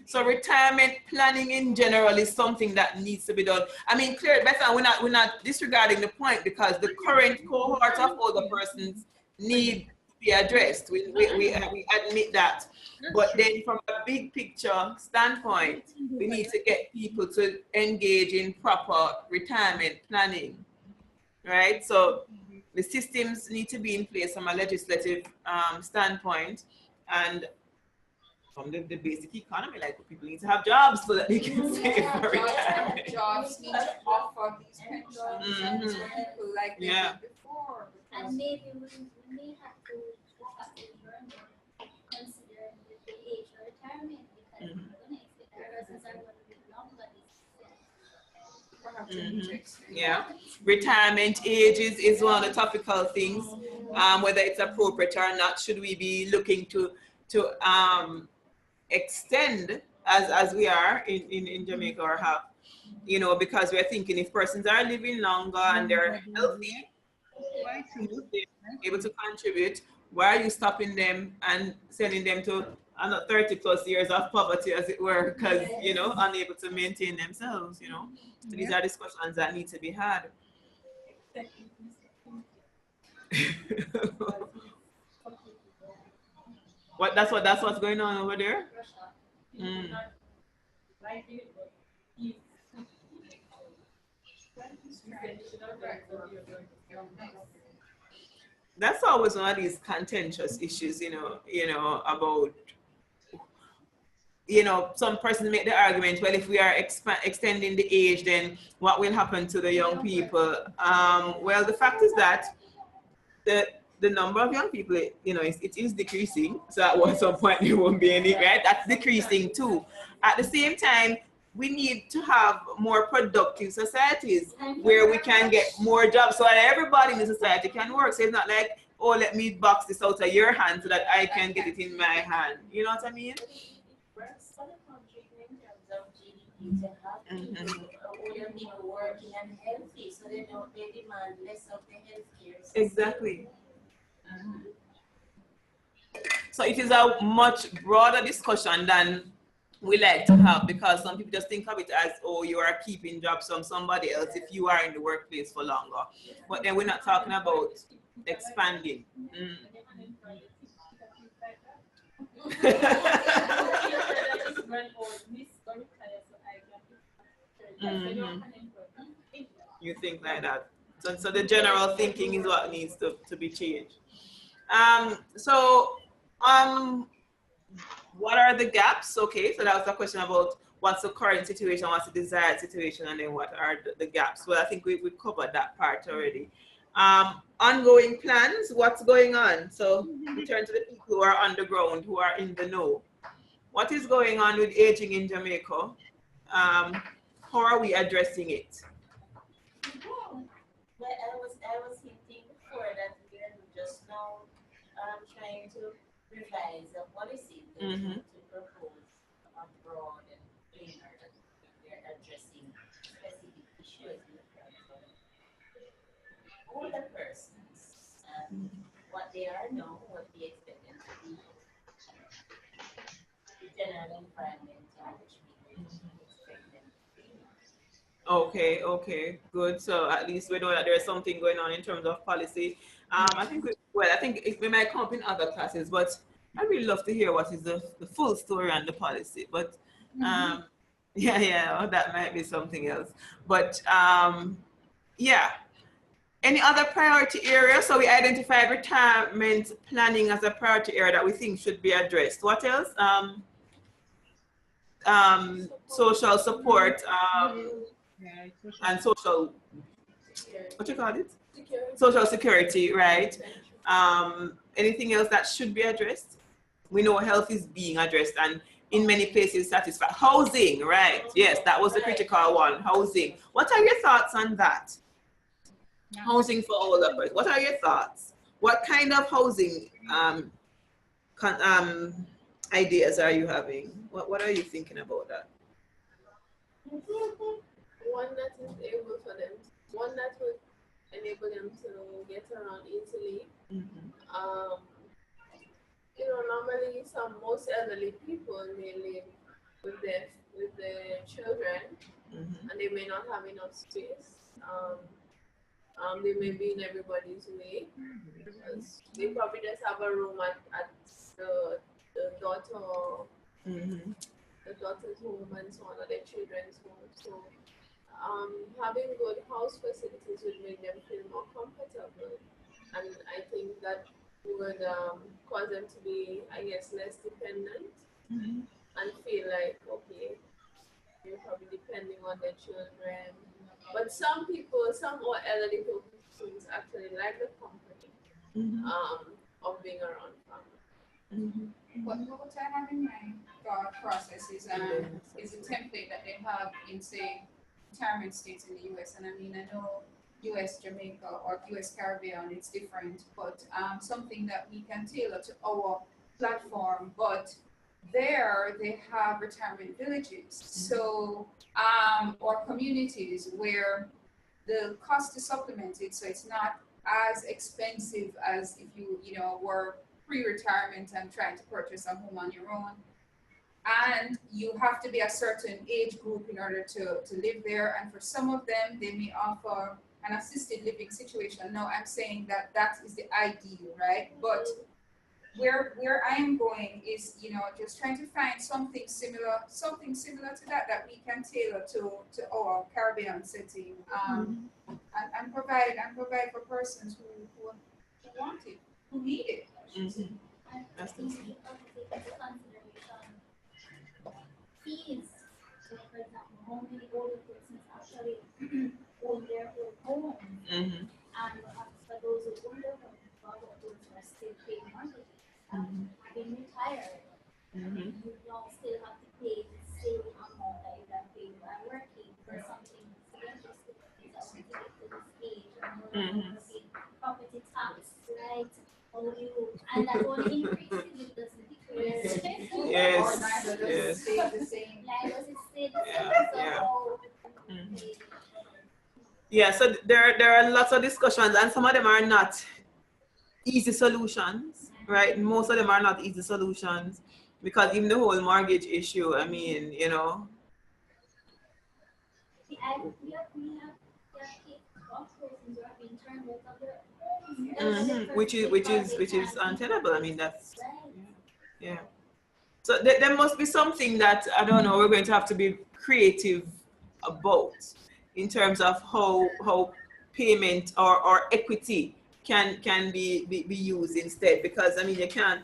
So retirement planning in general is something that needs to be done. I mean, clearly, Bethany, we're not disregarding the point, because the current cohort of older persons need to be addressed. We admit that. But then from a big picture standpoint, we need to get people to engage in proper retirement planning, right? So the systems need to be in place from a legislative standpoint, and from the basic economy, like people need to have jobs so that they can save for retirement. jobs need to offer these pensions to people like they did before. And maybe we may have to consider the age of retirement, because we're going to expect the persons are going to live longer. Yeah, retirement ages is one of the topical things. Whether it's appropriate or not, should we be looking to extend as we are in Jamaica, or have, because we're thinking if persons are living longer and they're healthy, able to contribute, why are you stopping them and sending them to 30 plus years of poverty, as it were, because unable to maintain themselves? So these are discussions that need to be had. That's what's going on over there. That's always one of these contentious issues, about, some persons make the argument, well, if we are extending the age, then what will happen to the young people? Well, the fact is that the number of young people, it is decreasing. So at some point there won't be any, right? That's decreasing too. At the same time, we need to have more productive societies where we can get more jobs so that everybody in the society can work. So it's not like, oh, let me box this out of your hand so that I can get it in my hand. You know what I mean? Older people working and healthy, so they demand less of the healthcare system. Exactly. So it is a much broader discussion than we like to have, because some people just think of it as, oh, you are keeping jobs from somebody else if you are in the workplace for longer. But then we're not talking about expanding. You think like that. So the general thinking is what needs to be changed. So, what are the gaps? Okay, so that was the question about what's the current situation, what's the desired situation, and then what are the gaps. Well, I think we covered that part already. Ongoing plans, what's going on? So we turn to the people who are on the ground, who are in the know. What is going on with aging in Jamaica? How are we addressing it? Well, I was hinting before that we are just now trying to revise a policy to propose a broad and framework that we are addressing specific issues in terms of older persons and what they are now, what we expect them to be, the general environment in which we expect them to be. Okay, okay, good. So at least we know that there's something going on in terms of policy. I think, I think we might come up in other classes, but I really love to hear what is the full story on the policy. But yeah, that might be something else. But yeah, any other priority area? So we identified retirement planning as a priority area that we think should be addressed. What else? Social support and social, what you call it? Social security, right? Anything else that should be addressed? We know health is being addressed and in many places satisfied. Housing, right? Yes, that was the critical one. Housing. What are your thoughts on that? Housing for older persons. What are your thoughts? What kind of housing ideas are you having? What are you thinking about that? One that is able for them, one that would enable them to get around easily. You know, normally most elderly people may live with their children, and they may not have enough space. They may be in everybody's way. They probably just have a room at the daughter, the daughter's home and so on, or their children's home. So having good house facilities would make them feel more comfortable, and I think that would cause them to be, I guess, less dependent and feel like, okay, you're probably depending on their children. But some more elderly persons actually like the company of being around family. What I have in my thought process is a template that they have in, say, retirement states in the US. And I mean, I know US, Jamaica, or US Caribbean, it's different, but something that we can tailor to our platform. But there they have retirement villages. So, or communities where the cost is supplemented, so it's not as expensive as if you were pre-retirement and trying to purchase a home on your own. And you have to be a certain age group in order to live there. And for some of them, they may offer an assisted living situation. Now, I'm saying that is the ideal, right? But where I am going is, just trying to find something similar to that we can tailor to our Caribbean setting, and provide for persons who want it, who need it. I think we have to take into consideration fees. So, for example, how many older persons actually own their own home, and for those who own their home, those who are still paying mortgages, having retired, you now still have to pay the same amount that you are paying by working for something. So they're just to get to this age, and we're paying property tax, right? And that only increases, it doesn't decrease. Yes. Does it stay the same? Like, does it stay the same? Yeah, so there are lots of discussions, and some of them are not easy solutions, right? Most of them are not easy solutions, because even the whole mortgage issue, I mean, We have persons who have been turned out of their homes. which is untenable. I mean, that's yeah. So there must be something that, I don't know, we're going to have to be creative about in terms of how payment or equity can be used instead, because I mean you can't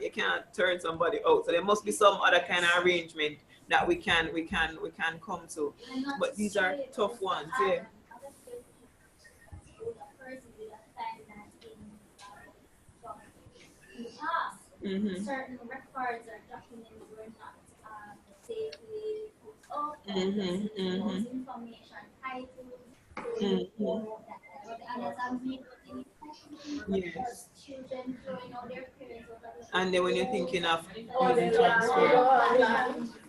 turn somebody out, so there must be some other kind of arrangement that we can come to. But these are tough ones. Yeah. Mm-hmm. Certain records or documents were not safely put up, Mm-hmm. those information titles. Yes. Children throwing out their parents over the And then when you're thinking of Oh, using they transfer,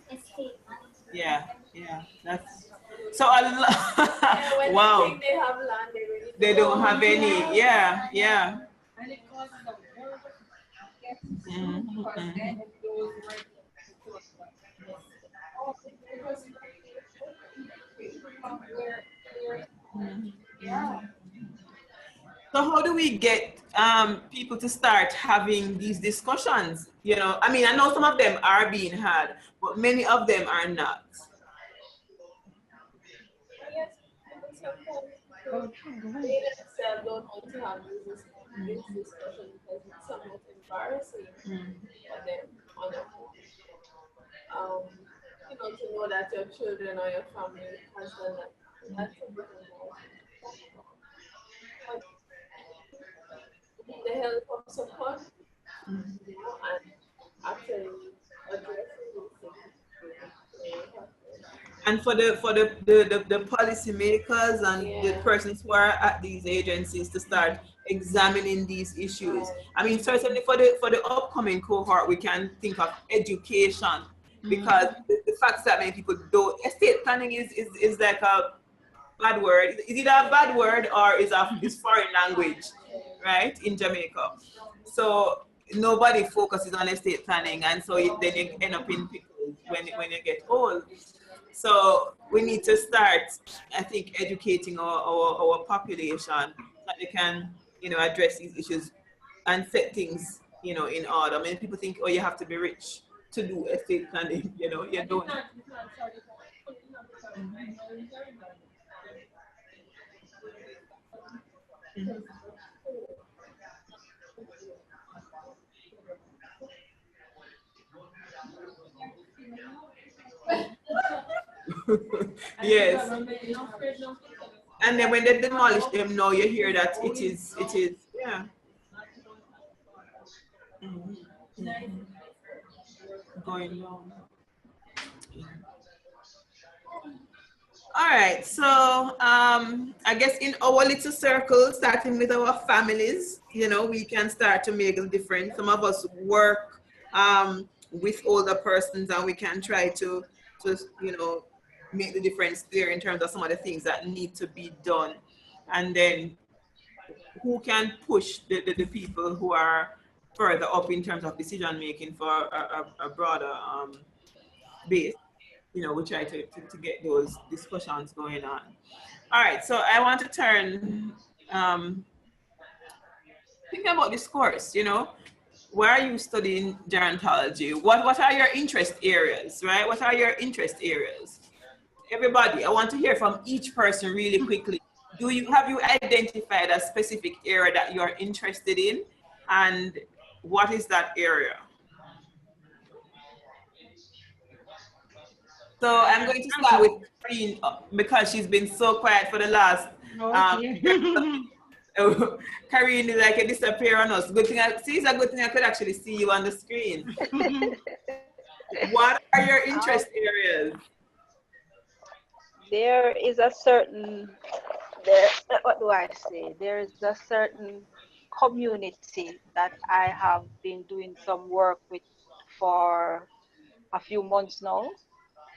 estate money. yeah, that's so a Yeah, when wow, they think they have land, they really they don't have any. Yeah. Mhm. So how do we get people to start having these discussions? You know, I mean, I know some of them are being had, but many of them are not. Yes, but sometimes they themselves don't want to have this discussion because it's somewhat embarrassing for them on a whole. Um, to know that your children or your family has done that. That's a bit embarrassing. But with the help of support, and actually addressing these things, will help them. And for the policymakers and the Yeah. persons who are at these agencies to start examining these issues. Right. I mean, certainly for the upcoming cohort, we can think of education, because the fact that many people don't. Estate planning is like a bad word. Is it a bad word, or is foreign language, right, in Jamaica? So nobody focuses on estate planning, and so then you end up in pickles when you get old. So we need to start, I think, educating our population so that they can, address these issues and set things, in order. I mean, people think, oh, you have to be rich to do estate planning, you don't. Yes. And then when they demolish them now, you hear that it is, yeah. Mhm. Mhm. Going on. All right, so I guess in our little circle, starting with our families, we can start to make a difference. Some of us work with older persons, and we can try to make the difference there in terms of some of the things that need to be done. And then who can push the people who are further up in terms of decision making for a broader base. We try to get those discussions going on. All right, so I want to turn, thinking about this course, why are you studying gerontology? What are your interest areas, right? What are your interest areas? Everybody, I want to hear from each person really quickly. Have you identified a specific area that you're interested in, and what is that area? So I'm going to start with Karine, because she's been so quiet for the last. Karine is like a disappear on us. Good thing it's a good thing I could actually see you on the screen. What are your interest areas? There is what do I say? There is a certain community that I have been doing some work with for a few months now,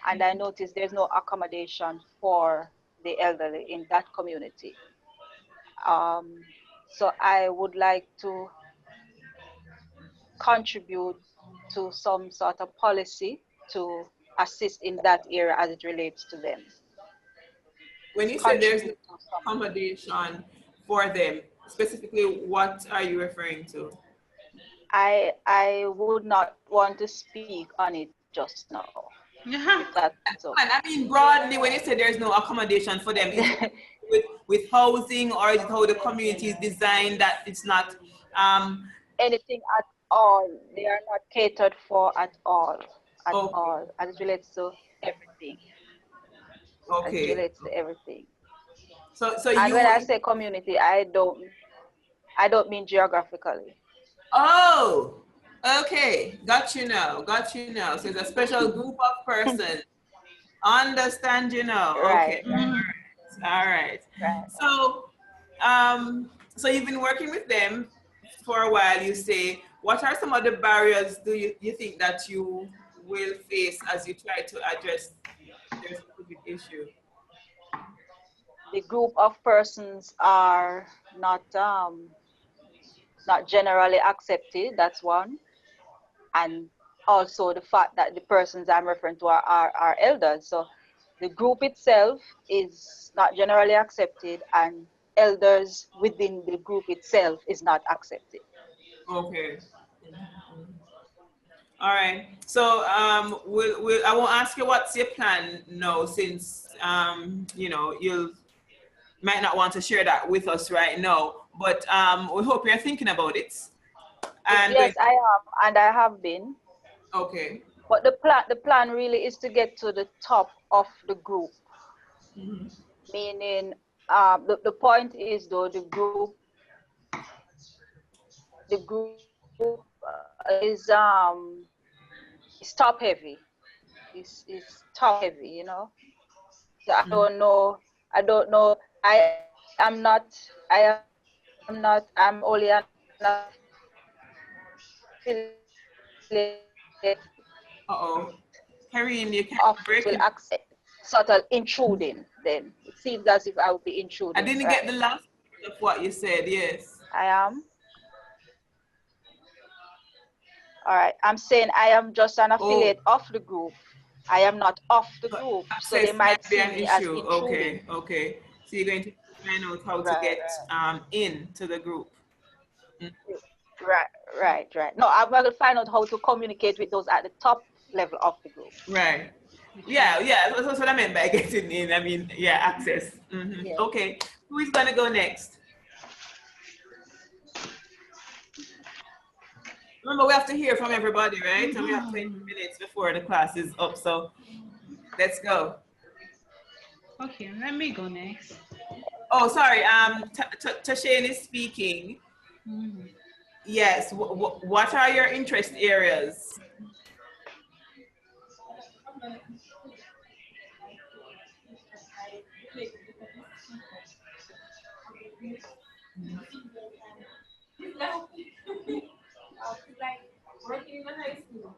and I noticed there's no accommodation for the elderly in that community. So I would like to contribute to some sort of policy to assist in that area as it relates to them. When you say there's no accommodation for them, specifically, what are you referring to? I would not want to speak on it just now. If that's okay. I mean, broadly, when you say there's no accommodation for them, with housing, or is it how the community is designed that it's not Anything at all. They are not catered for at all. At okay. all. As it relates to everything. As it Okay. relates to everything. So And when I you say community, I don't mean geographically. oh, okay, got you now, got you now. So it's a special group of persons. Understand you now. Okay. Right, All right. right. So so you've been working with them for a while, you say. What are some of the barriers do you think that you will face as you try to address their specific issue? The group of persons are not generally accepted, that's one. And also the fact that the persons I'm referring to are elders. So the group itself is not generally accepted, and elders within the group itself is not accepted. Okay. All right. So I won't ask you what's your plan now, since you know you might not want to share that with us right now. But we hope you're thinking about it. And Yes, I am, and I have been. okay. But the plan really is to get to the top of the group. Meaning, the point is though the group is top heavy. Is top heavy, you know. So I don't know. I'm only an affiliate Uh-oh. Karine, you can't of will break it. accept sort of intruding. Then it seems as if I would be I intruding. didn't get the last part of what you said, yes. I am. All right. I'm saying I am just an affiliate of the group. I am not of the So group. So they access might might be see an me as issue. intruding. Okay, okay. So you're going to find out how to Right. get into the group. Right. No, I'm going to find out how to communicate with those at the top level of the group. Right. Yeah. That's what I meant by getting in. I mean, yeah, access. Yeah. Okay. Who is going to go next? Remember, we have to hear from everybody, right? And we have 20 minutes before the class is up. So let's go. Okay, let me go next. Oh, sorry. Tashane is speaking. Yes. What are your interest areas? Like working in a high school.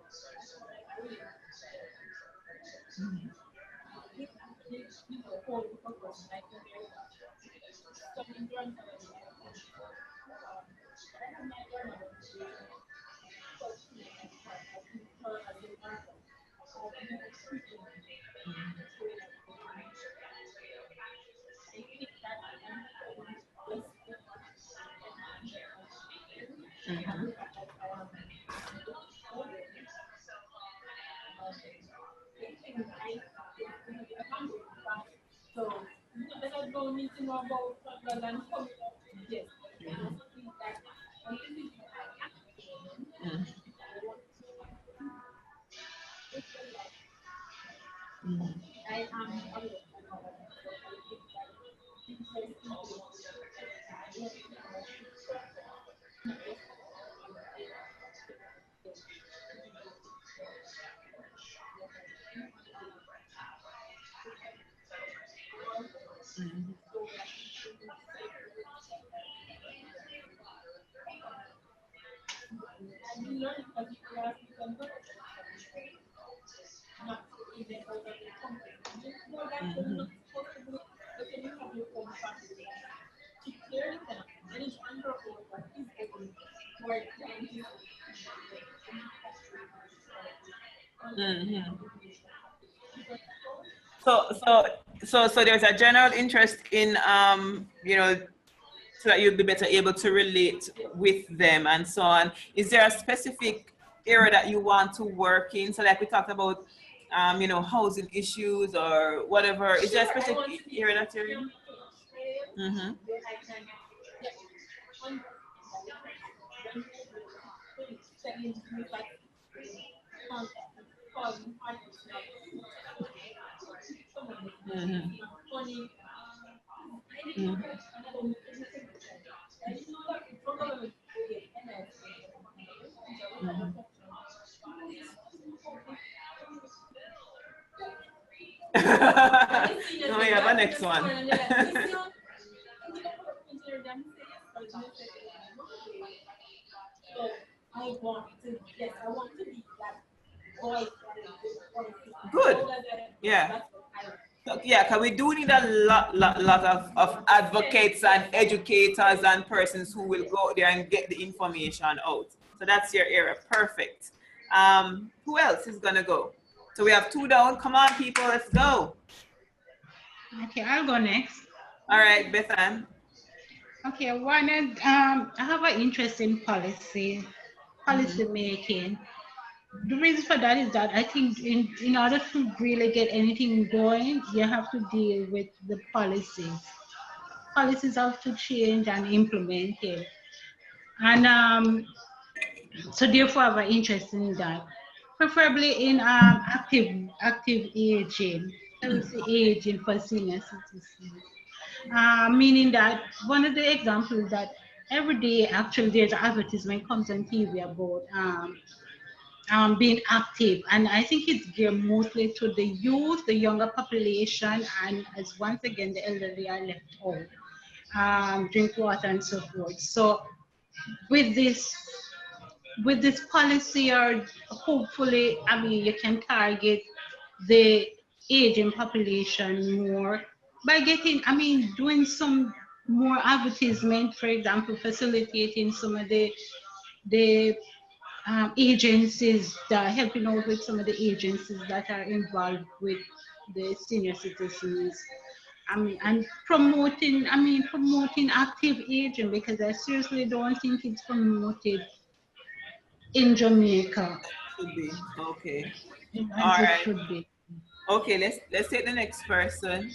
So I don't need to know about rather than coming up. Yes, I am So there's a general interest in you know, so that you'll be better able to relate with them and so on. Is there a specific area that you want to work in? So like we talked about you know, housing issues or whatever. Is there a specific area that you're in? Mm-hmm. Mm-hmm. No, we have a next one. Good. Yeah. Yeah, because we do need a lot of advocates and educators and persons who will go there and get the information out. So that's your area. Perfect. Who else is gonna go? So we have 2 down. Come on, people, let's go. Okay, I'll go next. All right, Bethan. Okay, one is I have an interest in policy making. The reason for that is that I think in order to really get anything going, you have to deal with the policies. Policies have to change and implement it. And so therefore I have an interest in that. Preferably in active aging, healthy aging for senior citizens. Meaning that one of the examples that every day actually there's an advertisement comes on TV about being active, and I think it's geared mostly to the youth, the younger population, and as once again the elderly are left out. Drink water and so forth. So with this policy, or hopefully, I mean, you can target the aging population more by getting, I mean, doing some more advertisement, for example, facilitating some of the agencies that helping out with some of the agencies that are involved with the senior citizens. And promoting, promoting active aging, because I seriously don't think it's promoted in Jamaica. Should be. Okay. All As it right. should be. Okay, let's take the next person.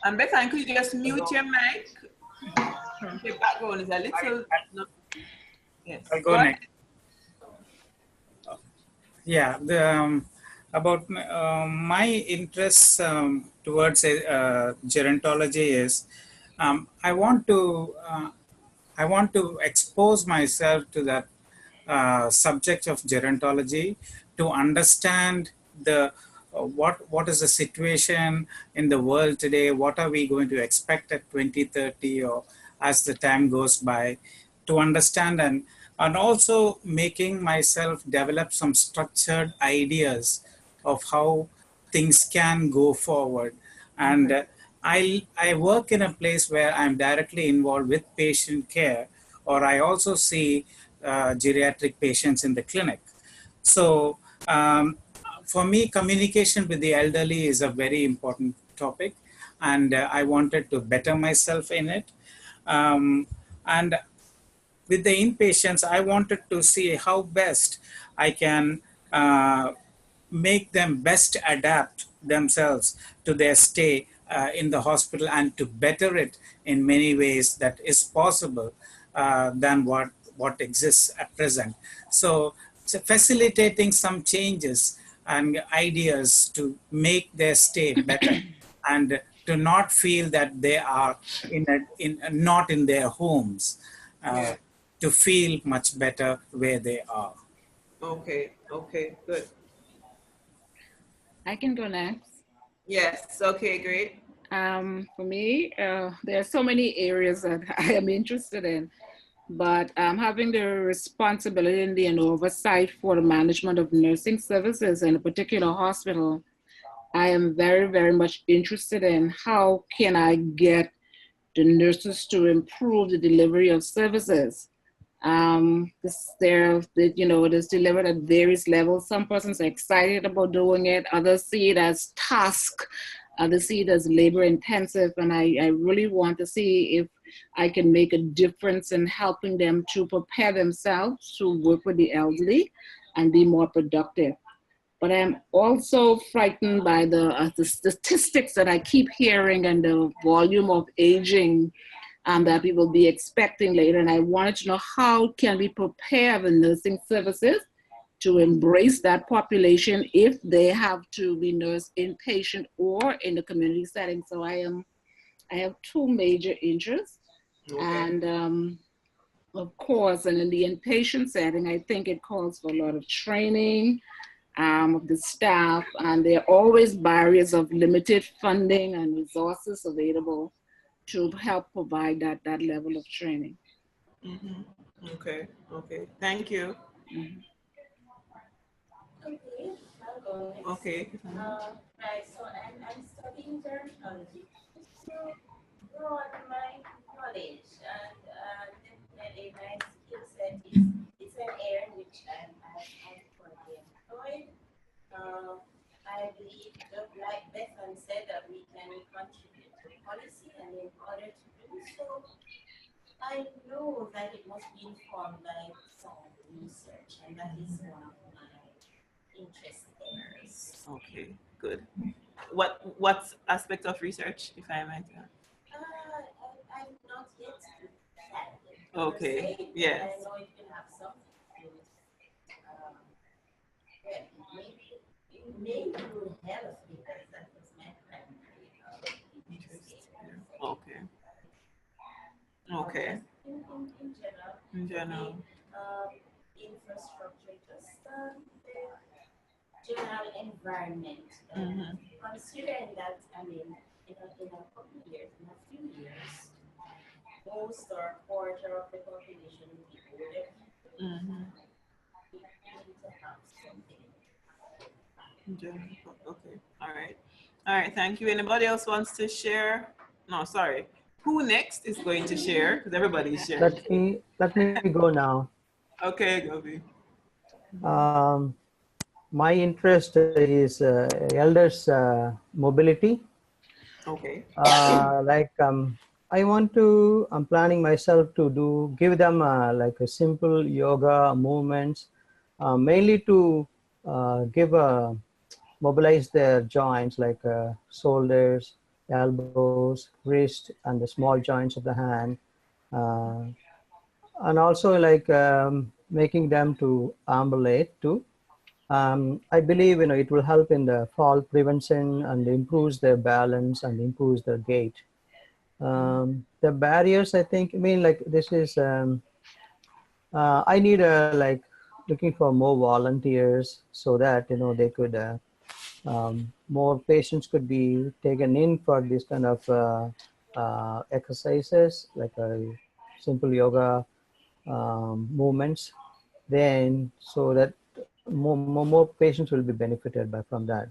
And Bethan, could you just mute your mic? Sure. Your background is a little. Yes. I'll go next. Yeah, about my interests towards gerontology is I want to expose myself to that subject of gerontology to understand the what is the situation in the world today, what are we going to expect at 2030 or as the time goes by, to understand and also making myself develop some structured ideas of how things can go forward. And I work in a place where I'm directly involved with patient care, or I also see geriatric patients in the clinic. So for me, communication with the elderly is a very important topic, and I wanted to better myself in it. And with the inpatients, I wanted to see how best I can make them best adapt themselves to their stay in the hospital and to better it in many ways that is possible than what exists at present. So facilitating some changes and ideas to make their stay better and to not feel that they are not in their homes, to feel much better where they are. Okay, good. I can go next. Yes, okay, great. For me, there are so many areas that I am interested in, but having the responsibility and the oversight for the management of nursing services in a particular hospital, I am very, very much interested in how can I get the nurses to improve the delivery of services. It is delivered at various levels. Some persons are excited about doing it, others see it as task, others see it as labor intensive, and I really want to see if I can make a difference in helping them to prepare themselves to work with the elderly and be more productive. but I'm also frightened by the statistics that I keep hearing and the volume of aging that we will be expecting later. And I wanted to know, how can we prepare the nursing services to embrace that population if they have to be nursed inpatient or in the community setting? So I have two major interests. Okay. And of course, and in the inpatient setting, I think it calls for a lot of training of the staff, and there are always barriers of limited funding and resources available to help provide that level of training. Mm-hmm. Okay. Okay. Thank you. Mm-hmm. Okay, I'll go next. Okay. Right, so I'm studying dermatology to broaden my knowledge, and definitely my skill set is it's an area in which I'm currently employed. I believe, just like Bethan said, that we can contribute to policy, and in order to do so, I know that it must be informed by sound research, and that is one of my interest areas. Okay. Good. What aspect of research, if I might ask? I've not yet decided. Okay. Say, Yes. I know it will have something to do with, well, maybe with health, because that was my primary interest area. Okay. Okay. In general. In general. Infrastructure, just the general environment. Mm-hmm. Considering that, I mean, in a couple of years, in a few years, most or a quarter of the population will be older. Mm-hmm. We need to have something. In general. Okay. All right. All right. Thank you. Anybody else wants to share? No, sorry. Who next is going to share? Because everybody's sharing. Let me go now. Okay, Gobi. Um, my interest is elders mobility. Okay. I'm planning myself to give them like a simple yoga movements, mainly to mobilize their joints like shoulders, elbows, wrist, and the small joints of the hand, uh, and also like making them to ambulate too. I believe it will help in the fall prevention and improves their balance and improves their gait. The barriers, I think, I mean, like this is, I need like looking for more volunteers so that, they could, more patients could be taken in for this kind of exercises, like simple yoga movements, then so that more patients will be benefited from that.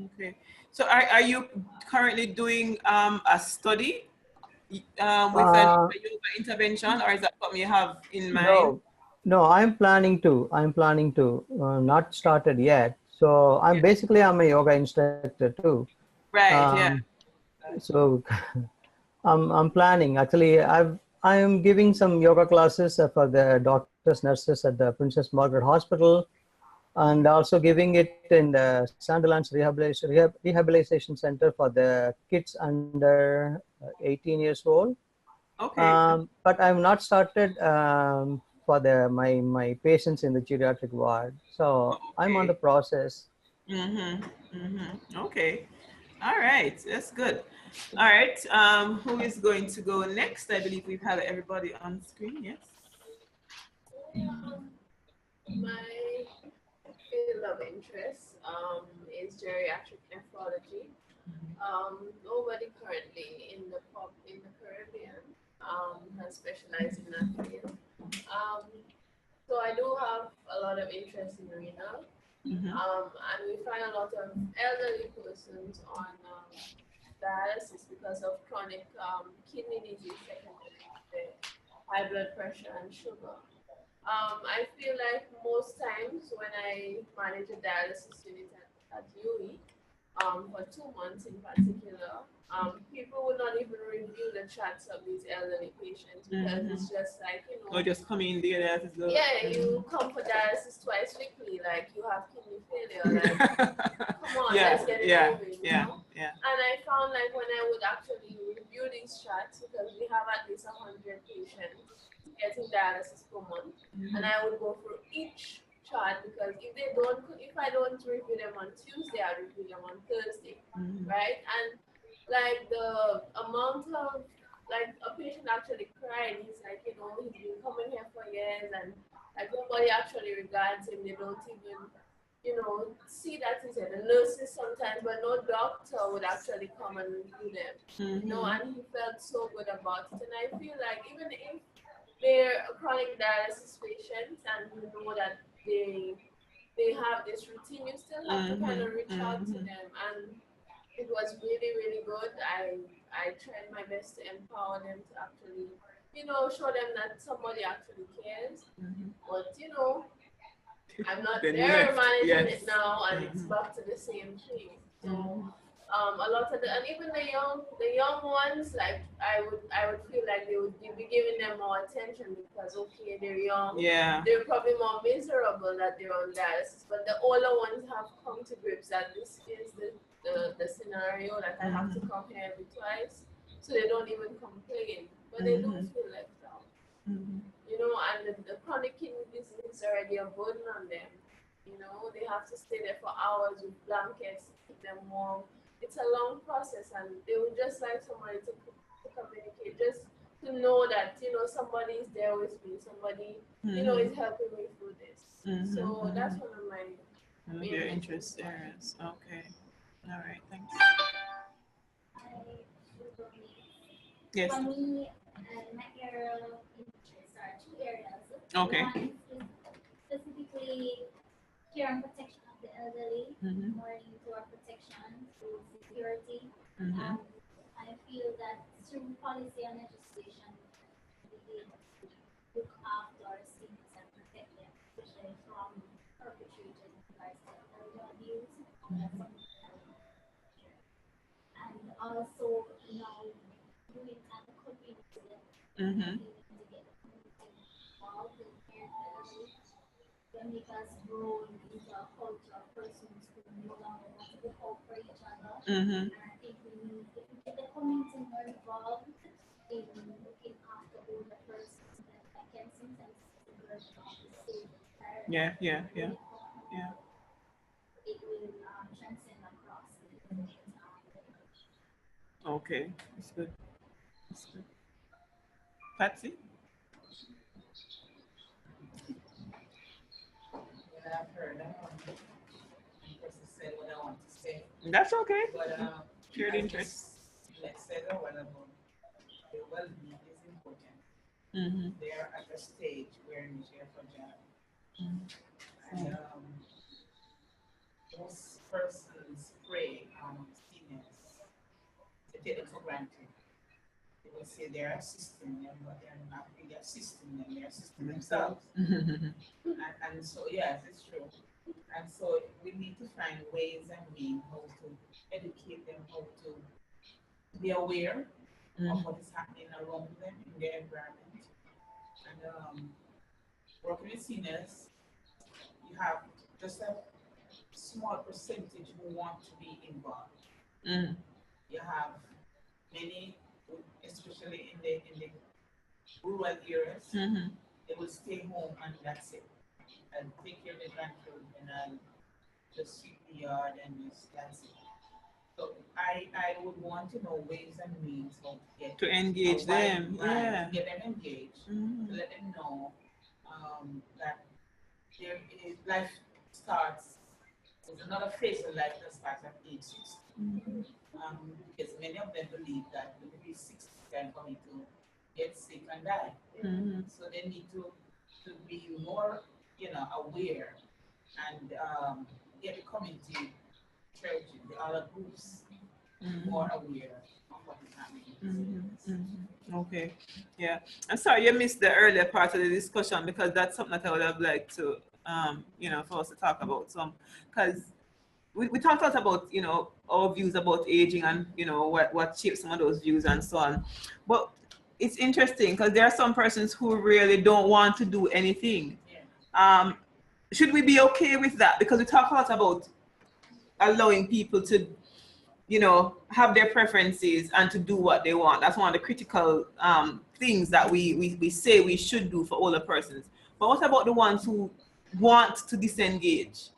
Okay. So are you currently doing a study with a Uh, yoga intervention, or is that something you have in mind? no, no, I'm planning to, not started yet. So I'm a yoga instructor too. Right. Yeah. Um, so I'm planning. Actually, I'm giving some yoga classes for the doctors, nurses at the Princess Margaret Hospital, and also giving it in the Sandilands Rehabilitation Center for the kids under 18 years old. Okay. But I've not started for my patients in the geriatric ward. So I'm on the Okay. process. Mm-hmm. Mm-hmm. Okay. All right. That's good. All right. Who is going to go next? I believe we've had everybody on screen. Yes. My field of interest is geriatric nephrology. Nobody currently in the Caribbean has specialized in that field. So I do have a lot of interest in renal, and we find a lot of elderly persons on dialysis because of chronic kidney disease secondary to high blood pressure and sugar. I feel like most times when I manage a dialysis unit at UE, for 2 months in particular, people would not even review the charts of these elderly patients because it's just like, Or just come in there. That is good. yeah, you come for dialysis twice weekly. be like, you have kidney failure. Like, come on, let's get it moving, you know? And I found like when I would actually review these charts, because we have at least 100 patients getting dialysis per month, and I would go through each chart, because if I don't review them on Tuesday, I review them on Thursday, right? And like the amount of like a patient actually cried. He's like, you know, he's been coming here for years, and like nobody actually regards him. They don't even, you know, see that he's in the nurses sometimes, but no doctor would actually come and review them. You know, and he felt so good about it. And I feel like even if they're a chronic dialysis patient and you know that they have this routine, you still have to kind of reach out to them. And it was really, really good. I tried my best to empower them to actually, you know, show them that somebody actually cares. But, you know, I'm not there managing it now, and it's back to the same thing. So a lot of and even the young ones, like I would feel like they would be giving them more attention, because okay, they're young, they're probably more miserable that they're on dialysis. But the older ones have come to grips that this is the scenario, that I have to come here every twice, so they don't even complain, but they do feel left out. You know, and the chronic kidney disease is already a burden on them. You know, they have to stay there for hours with blankets to keep them warm. It's a long process, and they would just like somebody to communicate, just to know that, you know, somebody is there with me, somebody, you know, is helping me through this. So that's one of my your interest areas. Okay. All right, thanks. Yes. For me, my area of interest are two areas. Okay. One is specifically care and protection of the elderly, more into our protection through security. And I feel that through policy and legislation, we need to look after our seniors and protect them, especially from perpetrators in regards to elder abuse. And also, you know, doing at the community level, to get the community involved in care elderly. Can make us grow into a culture of persons who no longer want to look out for each other. And I think we need, if we get the community more involved in looking after older persons, then I can sometimes see the version of the same. Yeah. It will transcend across the different Okay, that's good. That's good. Patsy? I've heard person said what I want to say. That's okay. But shared interest. Let's say the well-being is important. They are at a stage where we care for job. And most persons prey on seniors. They take them for granted. They will say they're assisting them, but they're not really assisting them, they're assisting themselves. And so, yes, it's true. And so we need to find ways and means how to educate them, how to be aware of what is happening around them in their environment. And working with seniors, you have just a small percentage who want to be involved. You have many, especially in the rural areas, they will stay home and that's it. And take care of the grandchildren and just sweep the yard and just that's it. So I would want to know ways and means how to get to engage them, to get them engaged, to let them know that there is life starts. There's another phase of life that starts at age 60. Because many of them believe that when they reach 60, they're going to get sick and die. So they need to be more, aware and get the community, church, the other groups more aware of what is happening. Okay, yeah. I'm sorry you missed the earlier part of the discussion, because that's something that I would have liked to, for us to talk about. Because we talked a lot about, our views about aging and, what shapes some of those views and so on. But it's interesting because there are some persons who really don't want to do anything. should we be okay with that? Because we talk a lot about allowing people to, you know, have their preferences and to do what they want. That's one of the critical things that we say we should do for older persons. But what about the ones who want to disengage?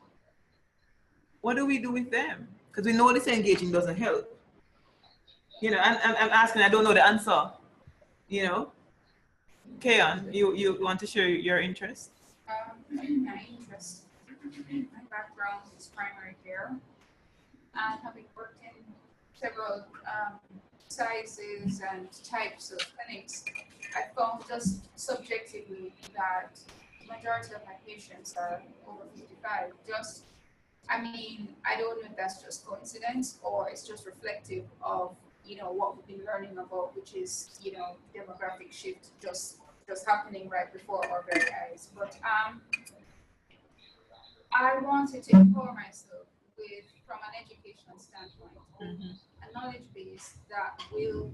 What do we do with them? Because we know disengaging doesn't help. You know, and I'm asking, I don't know the answer. You know, Kayan, you want to share your interest? My interest, my background is primary care, and having worked in several sizes and types of clinics, I found just subjectively that the majority of my patients are over 55. Just, I mean, I don't know if that's just coincidence or it's just reflective of, you know, what we've been learning about, which is, you know, demographic shift just happening right before our very eyes. But I wanted to empower myself with, from an educational standpoint, a knowledge base that will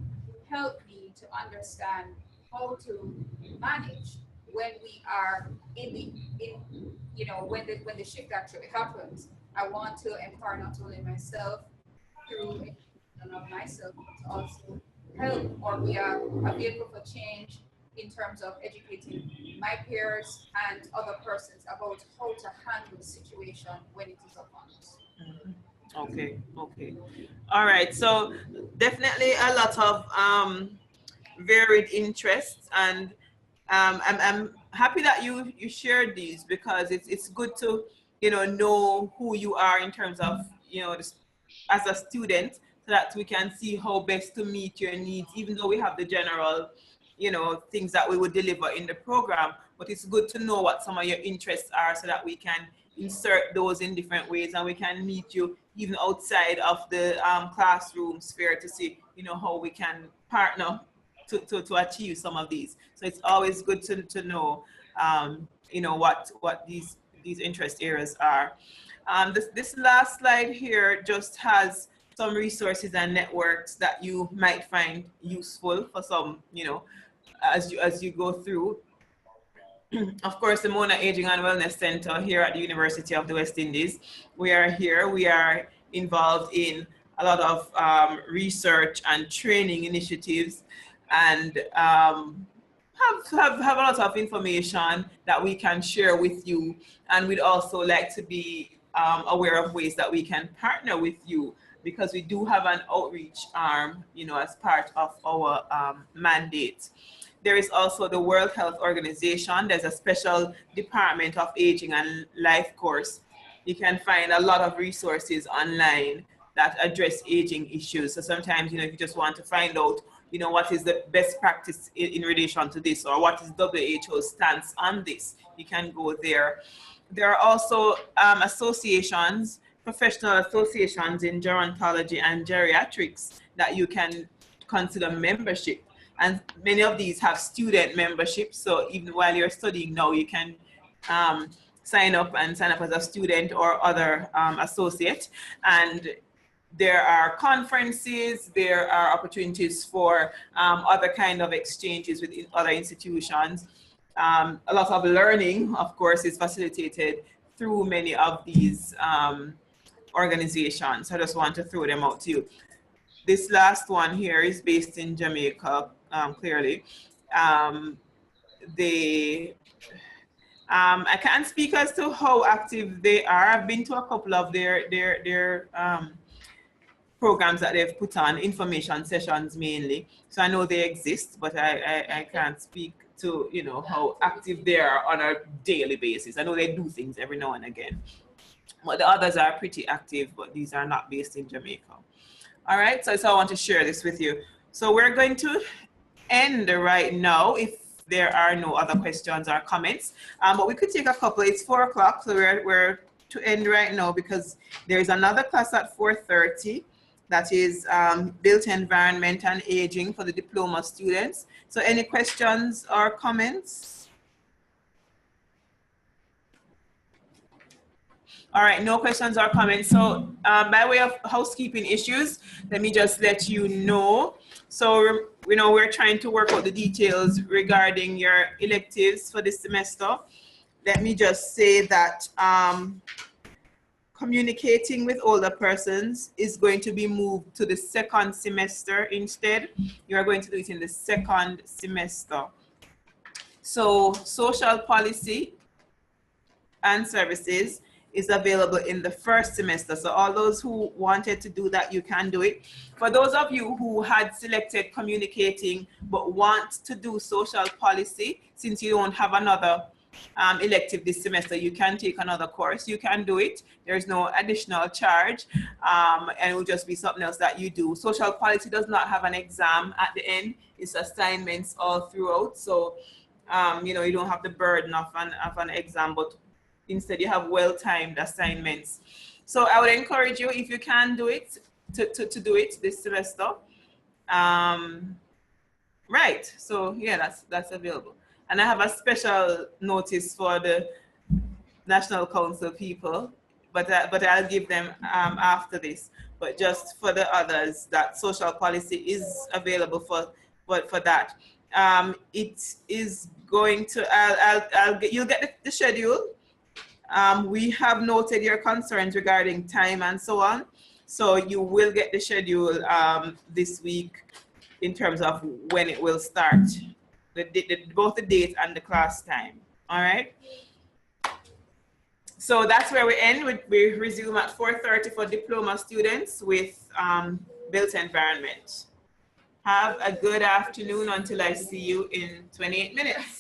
help me to understand how to manage when we are in you know, when the shift actually happens. I want to empower not only myself through education of myself, but also help or be a vehicle for change in terms of educating my peers and other persons about how to handle the situation when it is upon us. Okay, okay. All right, so definitely a lot of varied interests, and I'm happy that you shared these, because it's good to, you know who you are in terms of, you know, as a student, so that we can see how best to meet your needs, even though we have the general, you know, things that we would deliver in the program. But it's good to know what some of your interests are, so that we can insert those in different ways, and we can meet you even outside of the classroom sphere to see, you know, how we can partner to achieve some of these. So it's always good to know, you know, what these interest areas are. This last slide here just has some resources and networks that you might find useful for some, you know, as you go through. Of course, the Mona Aging and Wellness Center here at the University of the West Indies. We are here. We are involved in a lot of research and training initiatives, and have a lot of information that we can share with you. And we'd also like to be aware of ways that we can partner with you, because we do have an outreach arm, you know, as part of our mandate. There is also the World Health Organization. There's a special Department of Aging and Life course. You can find a lot of resources online that address aging issues. So sometimes, you know, if you just want to find out, you know, what is the best practice in relation to this, or what is WHO's stance on this, you can go there. There are also associations, professional associations in gerontology and geriatrics that you can consider membership. And many of these have student memberships. So even while you're studying now, you can sign up as a student or other associate. And there are conferences, there are opportunities for other kind of exchanges with other institutions. A lot of learning, of course, is facilitated through many of these organizations. I just want to throw them out to you. This last one here is based in Jamaica, clearly. I can't speak as to how active they are. I've been to a couple of their programs that they've put on, information sessions mainly. So I know they exist, but I can't speak to, you know, how active they are on a daily basis. I know they do things every now and again. But the others are pretty active, but these are not based in Jamaica. All right, so I want to share this with you. So we're going to end right now if there are no other questions or comments. But we could take a couple. It's 4 o'clock, so we're to end right now, because there is another class at 4:30 that is built environment and aging for the diploma students. So any questions or comments? All right, no questions or comments. So by way of housekeeping issues, let me just let you know. So, you know, we're trying to work out the details regarding your electives for this semester. let me just say that communicating with older persons is going to be moved to the second semester instead. You are going to do it in the second semester. So social policy and services is available in the first semester. So all those who wanted to do that, you can do it. For those of you who had selected communicating but want to do social policy, since you don't have another elective this semester, you can take another course. You can do it. There's no additional charge, and it will just be something else that you do. Social policy does not have an exam at the end. It's assignments all throughout. So you know, you don't have the burden of an exam, but instead you have well-timed assignments. So I would encourage you, if you can do it, to do it this semester. Right, so yeah, that's available. And I have a special notice for the National Council people, but I'll give them after this. But just for the others, that social policy is available for that. It is going to, you'll get the schedule. We have noted your concerns regarding time and so on. So you will get the schedule this week in terms of when it will start, both the date and the class time. All right. So that's where we end. We resume at 4:30 for diploma students with built environment. Have a good afternoon until I see you in 28 minutes.